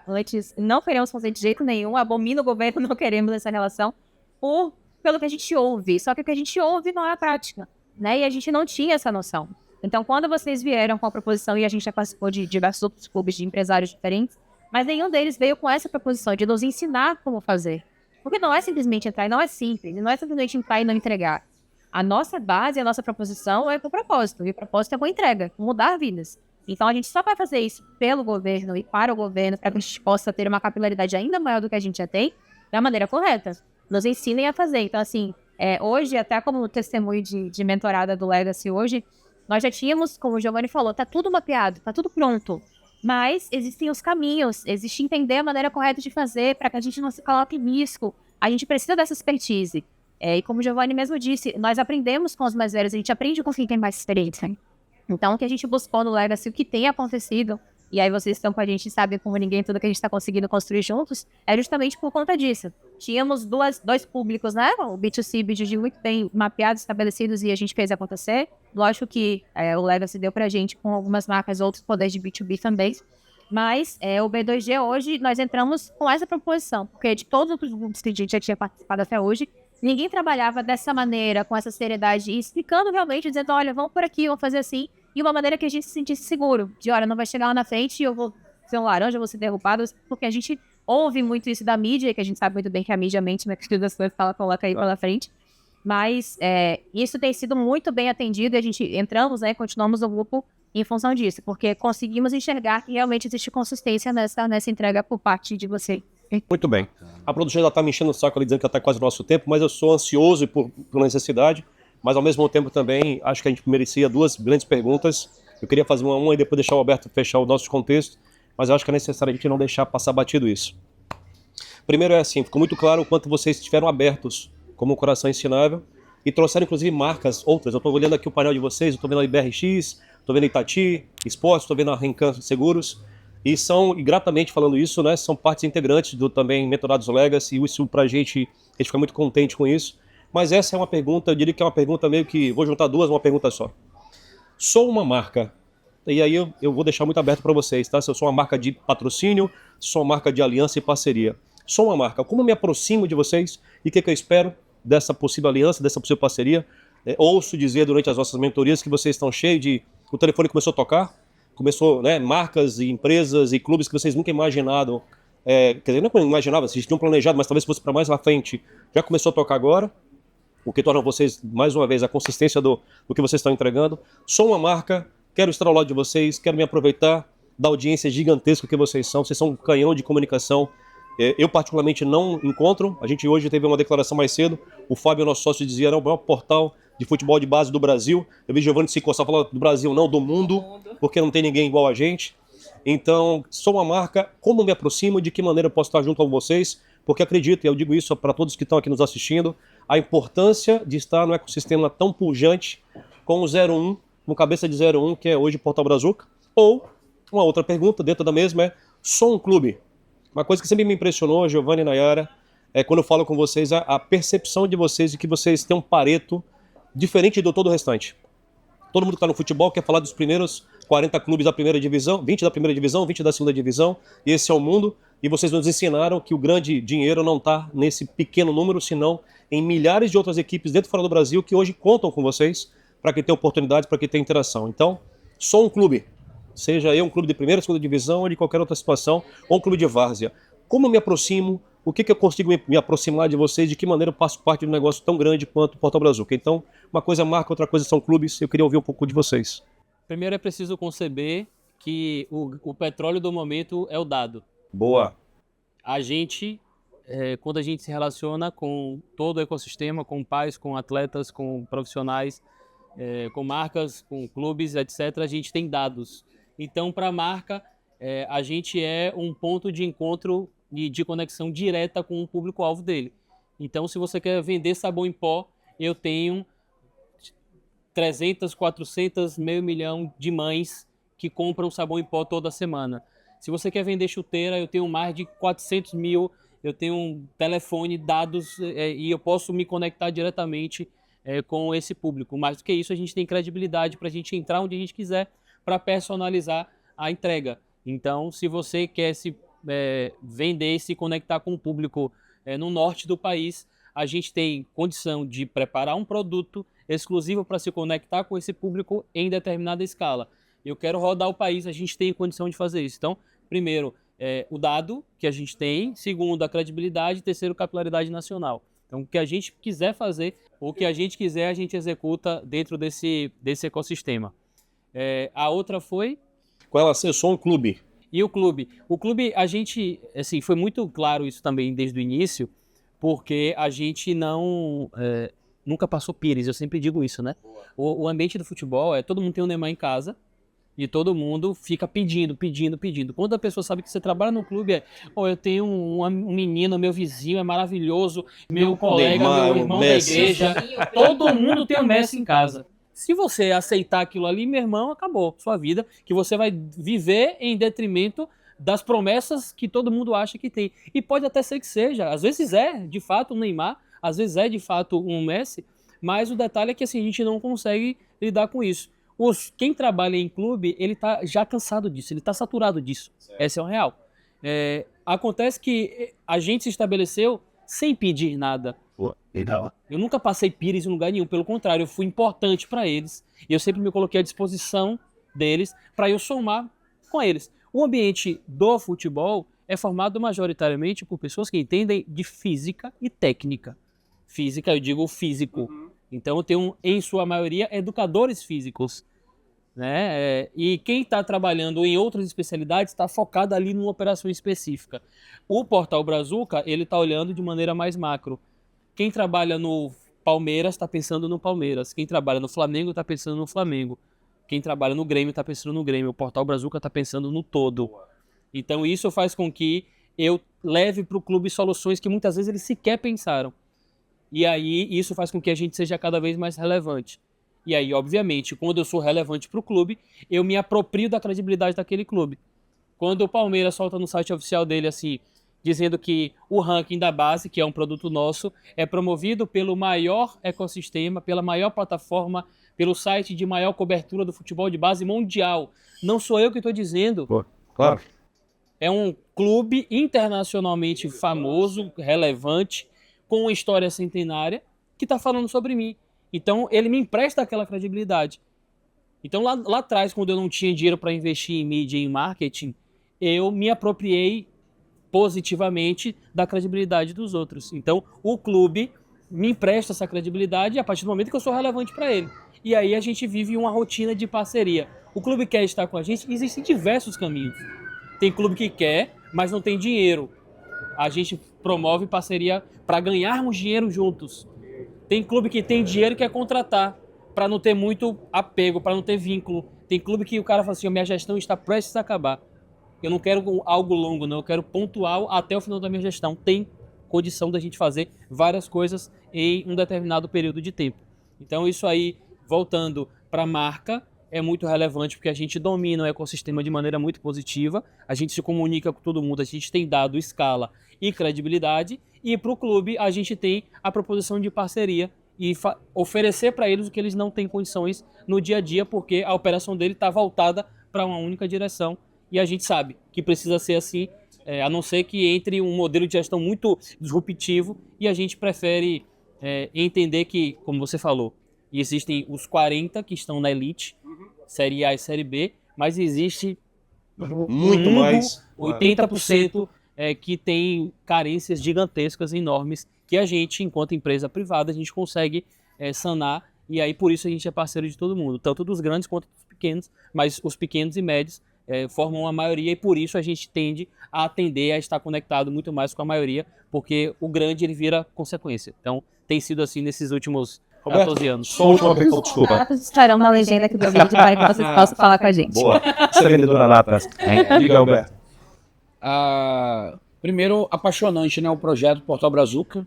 antes, não queremos fazer de jeito nenhum, abomina o governo, não queremos essa relação, pelo que a gente ouve, só que o que a gente ouve não é a prática, né? E a gente não tinha essa noção. Então, quando vocês vieram com a proposição, e a gente já participou de diversos outros clubes de empresários diferentes, mas nenhum deles veio com essa proposição de nos ensinar como fazer. Porque não é simplesmente entrar, e não é simples, não é simplesmente entrar e não entregar. A nossa base, a nossa proposição é com propósito, e o propósito é com entrega, mudar vidas. Então, a gente só vai fazer isso pelo governo e para o governo, para que a gente possa ter uma capilaridade ainda maior do que a gente já tem, da maneira correta. Nos ensinem a fazer. Então, assim, hoje, até como testemunho de mentorada do Legacy hoje, nós já tínhamos, como o Giovanni falou, tá tudo mapeado, tá tudo pronto. Mas existem os caminhos, existe entender a maneira correta de fazer para que a gente não se coloque em risco. A gente precisa dessa expertise. E como o Giovanni mesmo disse, nós aprendemos com os mais velhos, a gente aprende com quem tem mais experiência. Então, o que a gente buscou no Legacy, o que tem acontecido, e aí vocês estão com a gente e sabem como ninguém tudo que a gente está conseguindo construir juntos, é justamente por conta disso. Tínhamos dois públicos, né? O B2C e o B2G muito bem mapeados, estabelecidos, e a gente fez acontecer. Lógico que o Legacy deu pra gente com algumas marcas, outros poderes de B2B também. Mas o B2G hoje, nós entramos com essa proposição, porque de todos os grupos que a gente já tinha participado até hoje, ninguém trabalhava dessa maneira, com essa seriedade, e explicando realmente, dizendo, olha, vamos por aqui, vamos fazer assim, e uma maneira que a gente se sentisse seguro, de olha, não vai chegar lá na frente e eu vou ser um laranja, eu vou ser derrubado, porque a gente ouve muito isso da mídia, que a gente sabe muito bem que a mídia mente, né, que das coisas fala, coloca aí pela frente, mas isso tem sido muito bem atendido, e a gente entramos, né, continuamos o grupo em função disso, porque conseguimos enxergar que realmente existe consistência nessa entrega por parte de você. Muito bem. A produção já está me enchendo o saco ali, dizendo que já está quase no nosso tempo, mas eu sou ansioso por necessidade, mas ao mesmo tempo também acho que a gente merecia 2 grandes perguntas. Eu queria fazer uma e depois deixar o Alberto fechar o nosso contexto, mas eu acho que é necessário a gente não deixar passar batido isso. Primeiro é assim, ficou muito claro o quanto vocês estiveram abertos como um coração ensinável e trouxeram inclusive marcas outras. Eu estou olhando aqui o painel de vocês, eu estou vendo a IBRX, estou vendo a Itati Esportes, estou vendo a Rencan Seguros, e gratamente falando isso, né, são partes integrantes do também Mentorados Legacy, e isso pra gente fica muito contente com isso. Mas essa é uma pergunta, eu diria que é uma pergunta meio que, vou juntar 2 numa pergunta só. Sou uma marca, e aí eu vou deixar muito aberto para vocês, tá? Se eu sou uma marca de patrocínio, sou uma marca de aliança e parceria. Sou uma marca, como eu me aproximo de vocês e o que eu espero dessa possível aliança, dessa possível parceria? Ouço dizer durante as nossas mentorias que vocês estão cheios de... O telefone começou a tocar, começou, né, marcas e empresas e clubes que vocês nunca imaginaram, quer dizer, não imaginava, vocês tinham planejado, mas talvez fosse para mais lá frente, já começou a tocar agora, o que torna vocês, mais uma vez, a consistência do que vocês estão entregando. Sou uma marca, quero estar ao lado de vocês, quero me aproveitar da audiência gigantesca que vocês são um canhão de comunicação. Eu particularmente não encontro, a gente hoje teve uma declaração mais cedo, o Fábio, nosso sócio, dizia, era o maior portal de futebol de base do Brasil. Eu vi Giovanni se coçar falando do Brasil, não, do mundo, porque não tem ninguém igual a gente. Então, sou uma marca, como me aproximo, de que maneira eu posso estar junto com vocês, porque acredito, e eu digo isso para todos que estão aqui nos assistindo, a importância de estar no ecossistema tão pujante com o 01, com cabeça de 01, que é hoje Portal Brazuca. Ou, uma outra pergunta dentro da mesma é, sou um clube? Uma coisa que sempre me impressionou, Giovanni e Nayara, é quando eu falo com vocês, a percepção de vocês de que vocês têm um pareto diferente do todo o restante. Todo mundo que está no futebol quer falar dos primeiros 40 clubes da primeira divisão, 20 da primeira divisão, 20 da segunda divisão, e esse é o mundo. E vocês nos ensinaram que o grande dinheiro não está nesse pequeno número, senão em milhares de outras equipes dentro e fora do Brasil que hoje contam com vocês para que tenham oportunidades, para que tenham interação. Então, sou um clube, seja eu um clube de primeira, segunda divisão ou de qualquer outra situação, ou um clube de várzea. Como eu me aproximo? O que eu consigo me aproximar de vocês? De que maneira eu faço parte de um negócio tão grande quanto o Portal Brazuca? Então, uma coisa é marca, outra coisa são clubes. Eu queria ouvir um pouco de vocês. Primeiro é preciso conceber que o petróleo do momento é o dado. Boa. A gente, quando a gente se relaciona com todo o ecossistema, com pais, com atletas, com profissionais, com marcas, com clubes, etc., a gente tem dados. Então, para a marca, a gente é um ponto de encontro de conexão direta com o público-alvo dele. Então, se você quer vender sabão em pó, eu tenho 300, 400, meio milhão de mães que compram sabão em pó toda semana. Se você quer vender chuteira, eu tenho mais de 400 mil, eu tenho um telefone, dados, e eu posso me conectar diretamente com esse público. Mais do que isso, a gente tem credibilidade para a gente entrar onde a gente quiser para personalizar a entrega. Então, se você quer se vender e se conectar com o público no norte do país, a gente tem condição de preparar um produto exclusivo para se conectar com esse público em determinada escala. Eu quero rodar o país, a gente tem condição de fazer isso. Então, primeiro, o dado que a gente tem, segundo, a credibilidade, terceiro, capilaridade nacional. Então, o que a gente quiser fazer, o que a gente quiser, a gente executa dentro desse ecossistema. A outra foi... Com relação, eu sou um clube. E o clube? O clube, a gente, assim, foi muito claro isso também desde o início, porque a gente nunca passou pires, eu sempre digo isso, né? O ambiente do futebol todo mundo tem um Neymar em casa e todo mundo fica pedindo. Quando a pessoa sabe que você trabalha no clube, eu tenho um menino, meu vizinho é maravilhoso, meu colega, Neymar, meu irmão Messi. da igreja, todo mundo tem um Messi em casa. Se você aceitar aquilo ali, meu irmão, acabou sua vida, que você vai viver em detrimento das promessas que todo mundo acha que tem. E pode até ser que seja, às vezes é de fato um Neymar, às vezes é de fato um Messi, mas o detalhe é que assim, a gente não consegue lidar com isso. Quem trabalha em clube, ele tá já cansado disso, ele tá saturado disso. Certo. Essa é o real. Acontece que a gente se estabeleceu sem pedir nada. Eu nunca passei pires em lugar nenhum, pelo contrário, eu fui importante para eles e eu sempre me coloquei à disposição deles para eu somar com eles. O ambiente do futebol é formado majoritariamente por pessoas que entendem de física e técnica. Física, eu digo físico. Então eu tenho, em sua maioria, educadores físicos, né? E quem está trabalhando em outras especialidades está focado ali numa operação específica. O Portal Brazuca, ele está olhando de maneira mais macro. Quem trabalha no Palmeiras está pensando no Palmeiras. Quem trabalha no Flamengo está pensando no Flamengo. Quem trabalha no Grêmio está pensando no Grêmio. O Portal Brazuca está pensando no todo. Então isso faz com que eu leve para o clube soluções que muitas vezes eles sequer pensaram. E aí isso faz com que a gente seja cada vez mais relevante. E aí, obviamente, quando eu sou relevante para o clube, eu me aproprio da credibilidade daquele clube. Quando o Palmeiras solta no site oficial dele assim, dizendo que o ranking da base, que é um produto nosso, é promovido pelo maior ecossistema, pela maior plataforma, pelo site de maior cobertura do futebol de base mundial. Não sou eu que estou dizendo. Pô, claro. É um clube internacionalmente famoso, relevante, com uma história centenária, que está falando sobre mim. Então, ele me empresta aquela credibilidade. Então, lá atrás, quando eu não tinha dinheiro para investir em mídia e em marketing, eu me apropriei positivamente da credibilidade dos outros. Então, o clube me empresta essa credibilidade a partir do momento que eu sou relevante para ele. E aí a gente vive uma rotina de parceria. O clube quer estar com a gente, existem diversos caminhos. Tem clube que quer, mas não tem dinheiro. A gente promove parceria para ganharmos dinheiro juntos. Tem clube que tem dinheiro e quer contratar, para não ter muito apego, para não ter vínculo. Tem clube que o cara fala assim, minha gestão está prestes a acabar. Eu não quero algo longo, não. Eu quero pontual até o final da minha gestão. Tem condição da gente fazer várias coisas em um determinado período de tempo. Então isso aí, voltando para a marca, é muito relevante porque a gente domina o ecossistema de maneira muito positiva, a gente se comunica com todo mundo, a gente tem dado escala e credibilidade, e para o clube a gente tem a proposição de parceria e oferecer para eles o que eles não têm condições no dia a dia, porque a operação dele está voltada para uma única direção, e a gente sabe que precisa ser assim, a não ser que entre um modelo de gestão muito disruptivo, e a gente prefere entender que, como você falou, existem os 40 que estão na elite, Série A e Série B, mas existe muito mais 80% que tem carências gigantescas, enormes, que a gente, enquanto empresa privada, a gente consegue sanar, e aí por isso a gente é parceiro de todo mundo, tanto dos grandes quanto dos pequenos, mas os pequenos e médios formam a maioria, e por isso a gente tende a atender a estar conectado muito mais com a maioria, porque o grande ele vira consequência. Então tem sido assim nesses últimos 14 anos. Só a última pergunta, desculpa. Estarão na legenda aqui do vídeo para que vocês possam falar com a gente. Boa. Você é vendedora nata. Diga, Alberto. Primeiro, apaixonante, né, o projeto Portal Brazuca.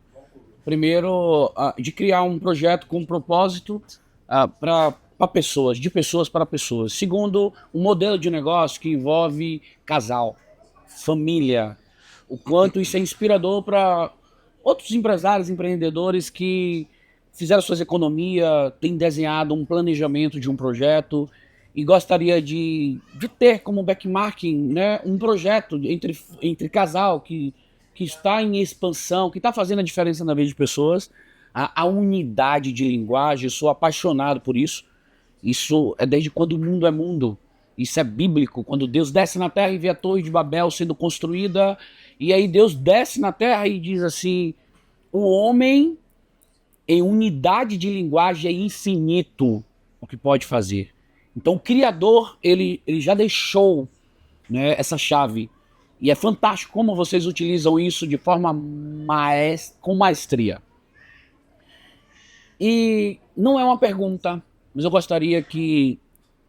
Primeiro, de criar um projeto com um propósito para pessoas, de pessoas para pessoas. Segundo, um modelo de negócio que envolve casal, família. O quanto isso é inspirador para outros empresários, empreendedores que fizeram suas economias, têm desenhado um planejamento de um projeto e gostaria de ter como benchmarking, né, um projeto entre casal que está em expansão, que está fazendo a diferença na vida de pessoas, a unidade de linguagem. Eu sou apaixonado por isso. Isso é desde quando o mundo é mundo. Isso é bíblico. Quando Deus desce na terra e vê a Torre de Babel sendo construída, e aí Deus desce na terra e diz assim, o homem em unidade de linguagem é infinito o que pode fazer. Então o Criador, ele já deixou, né, essa chave. E é fantástico como vocês utilizam isso de forma com maestria. E não é uma pergunta, mas eu gostaria que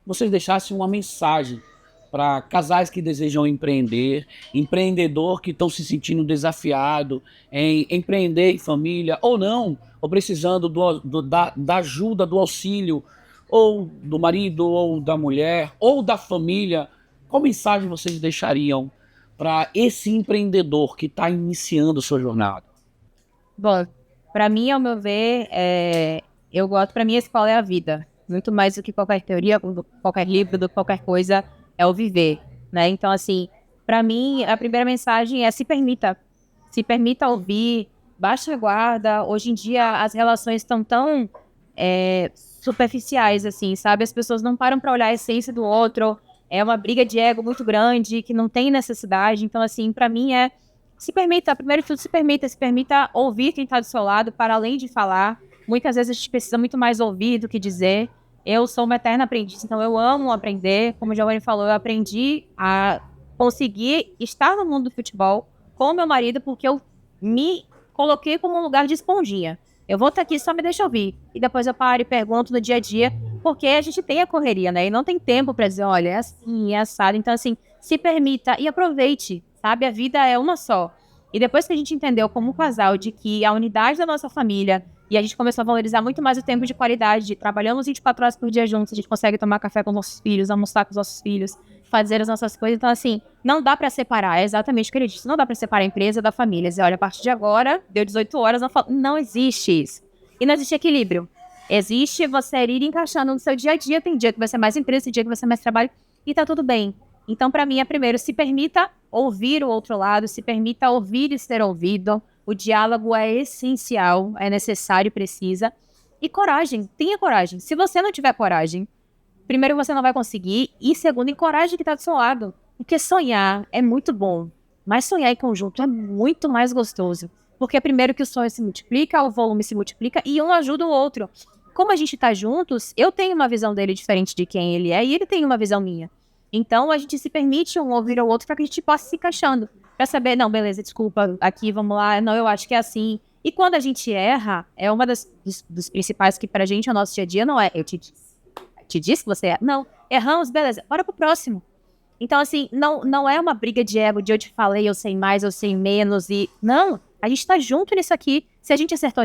vocês deixassem uma mensagem para casais que desejam empreender, empreendedor que estão se sentindo desafiado em empreender em família, ou não, ou precisando da ajuda, do auxílio, ou do marido, ou da mulher, ou da família, qual mensagem vocês deixariam para esse empreendedor que está iniciando sua jornada? Bom, para mim, ao meu ver, para mim a escola é a vida. Muito mais do que qualquer teoria, do que qualquer livro, do que qualquer coisa, é o viver, né? Então, assim, para mim, a primeira mensagem é se permita ouvir, baixa a guarda. Hoje em dia, as relações estão tão superficiais, assim, sabe? As pessoas não param para olhar a essência do outro. É uma briga de ego muito grande, que não tem necessidade. Então, assim, para mim se permita, primeiro de tudo, se permita ouvir quem está do seu lado, para além de falar. Muitas vezes a gente precisa muito mais ouvir do que dizer. Eu sou uma eterna aprendiz, então eu amo aprender. Como o Giovanni falou, eu aprendi a conseguir estar no mundo do futebol com o meu marido, porque eu me coloquei como um lugar de esponjinha. Eu vou estar aqui, só me deixa ouvir. E depois eu paro e pergunto no dia a dia, porque a gente tem a correria, né? E não tem tempo para dizer, olha, é assim, é assado. Então, assim, se permita e aproveite, sabe? A vida é uma só. E depois que a gente entendeu como casal de que a unidade da nossa família, e a gente começou a valorizar muito mais o tempo de qualidade, trabalhamos 24 horas por dia juntos, a gente consegue tomar café com nossos filhos, almoçar com os nossos filhos, fazer as nossas coisas. Então, assim, não dá pra separar, é exatamente o que ele disse, não dá pra separar a empresa da família. Dizer, olha, a partir de agora, deu 18 horas, não existe isso. E não existe equilíbrio. Existe você ir encaixando no seu dia a dia, tem dia que vai ser mais empresa, tem dia que vai ser mais trabalho, e tá tudo bem. Então, pra mim, primeiro, se permita ouvir o outro lado, se permita ouvir e ser ouvido. O diálogo é essencial, é necessário e precisa. E coragem, tenha coragem. Se você não tiver coragem, primeiro, você não vai conseguir. E segundo, encoraje que está do seu lado. Porque sonhar é muito bom. Mas sonhar em conjunto é muito mais gostoso. Porque primeiro que o sonho se multiplica, o volume se multiplica e um ajuda o outro. Como a gente está juntos, eu tenho uma visão dele diferente de quem ele é e ele tem uma visão minha. Então a gente se permite um ouvir ao outro para que a gente possa se encaixando. Para saber, não, beleza, desculpa, aqui, vamos lá, não, eu acho que é assim. E quando a gente erra, é uma dos principais que pra gente, o nosso dia a dia, não é, eu te disse que você é. Não, erramos, beleza, bora pro próximo. Então, assim, não é uma briga de ego, de eu te falei, eu sei mais, eu sei menos, e... Não, a gente tá junto nisso aqui. Se a gente acertou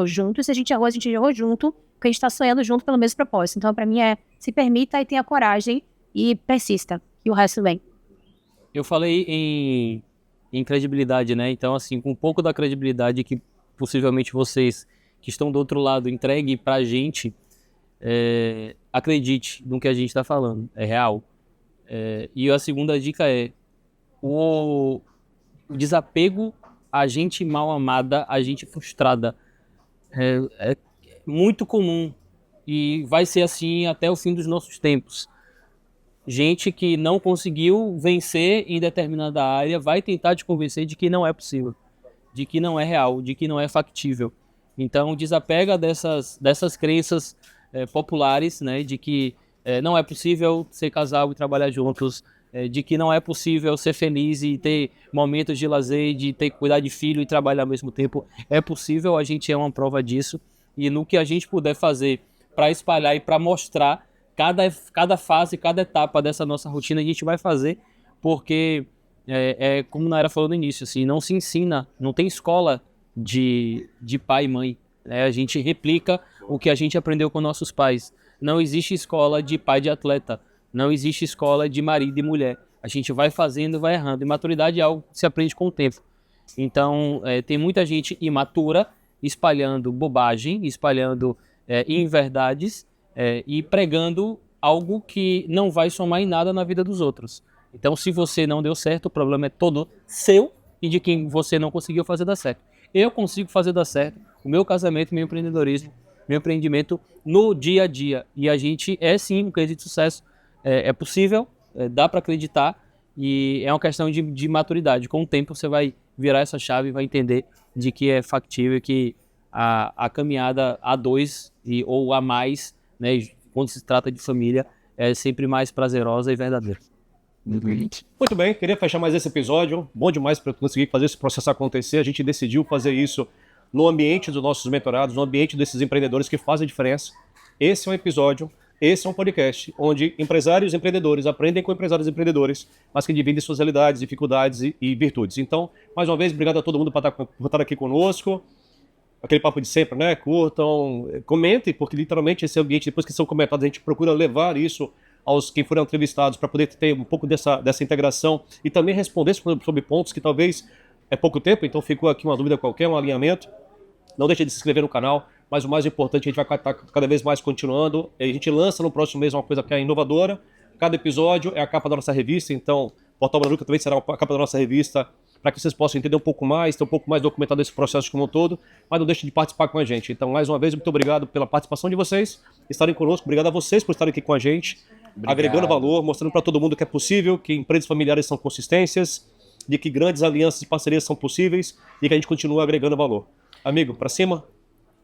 junto, e se a gente errou junto, porque a gente tá sonhando junto pelo mesmo propósito. Então, pra mim, se permita e tenha coragem, e persista, e o resto vem. Eu falei em credibilidade, né? Então, assim, com um pouco da credibilidade que possivelmente vocês que estão do outro lado entreguem pra gente, acredite no que a gente está falando, é real. E a segunda dica é o desapego a gente mal amada, a gente frustrada. É muito comum e vai ser assim até o fim dos nossos tempos. Gente que não conseguiu vencer em determinada área vai tentar te convencer de que não é possível, de que não é real, de que não é factível. Então, desapega dessas crenças populares, né, de que não é possível ser casal e trabalhar juntos, de que não é possível ser feliz e ter momentos de lazer, de ter que cuidar de filho e trabalhar ao mesmo tempo. É possível, a gente é uma prova disso. E no que a gente puder fazer para espalhar e para mostrar cada fase, cada etapa dessa nossa rotina, a gente vai fazer, porque como a Nayara falou no início, assim, não se ensina, não tem escola de pai e mãe, né? A gente replica o que a gente aprendeu com nossos pais. Não existe escola de pai de atleta, não existe escola de marido e mulher. A gente vai fazendo e vai errando, e maturidade é algo que se aprende com o tempo. Então, tem muita gente imatura espalhando bobagem, espalhando inverdades, e pregando algo que não vai somar em nada na vida dos outros. Então, se você não deu certo, o problema é todo seu e de quem você não conseguiu fazer dar certo. Eu consigo fazer dar certo o meu casamento, meu empreendedorismo, meu empreendimento no dia a dia. E a gente sim um case de sucesso. É possível, dá para acreditar e é uma questão de maturidade. Com o tempo você vai virar essa chave e vai entender de que é factível, que a caminhada a dois ou a mais, né, quando se trata de família, é sempre mais prazerosa e verdadeira. Muito bem, queria fechar mais esse episódio. Bom demais para conseguir fazer esse processo acontecer. A gente decidiu fazer isso no ambiente dos nossos mentorados, no ambiente desses empreendedores que fazem a diferença. Esse é um episódio, esse é um podcast onde empresários e empreendedores aprendem com empresários e empreendedores, mas que dividem suas realidades, dificuldades e virtudes. Então, mais uma vez, obrigado a todo mundo por estar aqui conosco. aquele papo de sempre, né? Curtam, comentem, porque literalmente esse ambiente, depois que são comentados, a gente procura levar isso aos quem foram entrevistados para poder ter um pouco dessa integração e também responder sobre pontos que talvez é pouco tempo, então ficou aqui uma dúvida qualquer, um alinhamento. Não deixe de se inscrever no canal, mas o mais importante, a gente vai estar cada vez mais continuando. A gente lança no próximo mês uma coisa que é inovadora. Cada episódio é a capa da nossa revista, então Portal Brazuca também será a capa da nossa revista, para que vocês possam entender um pouco mais, ter um pouco mais documentado esse processo como um todo, mas não deixe de participar com a gente. Então, mais uma vez, muito obrigado pela participação de vocês, estarem conosco, obrigado a vocês por estarem aqui com a gente, agregando valor, mostrando para todo mundo que é possível, que empresas familiares são consistências, de que grandes alianças e parcerias são possíveis e que a gente continua agregando valor. Amigo, para cima.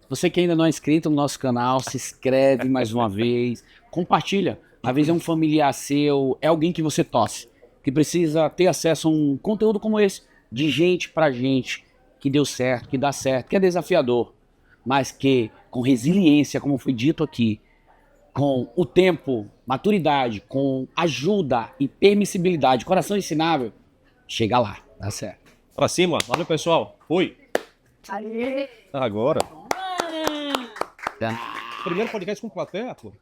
Você que ainda não é inscrito no nosso canal, se inscreve mais uma vez, compartilha. Às vezes é um familiar seu, é alguém que você torce, que precisa ter acesso a um conteúdo como esse, de gente pra gente, que deu certo, que dá certo, que é desafiador, mas que com resiliência, como foi dito aqui, com o tempo, maturidade, com ajuda e permissibilidade, coração ensinável, chega lá, dá certo. Para cima. Valeu, pessoal. Fui. Agora. Primeiro podcast com plateia, pô.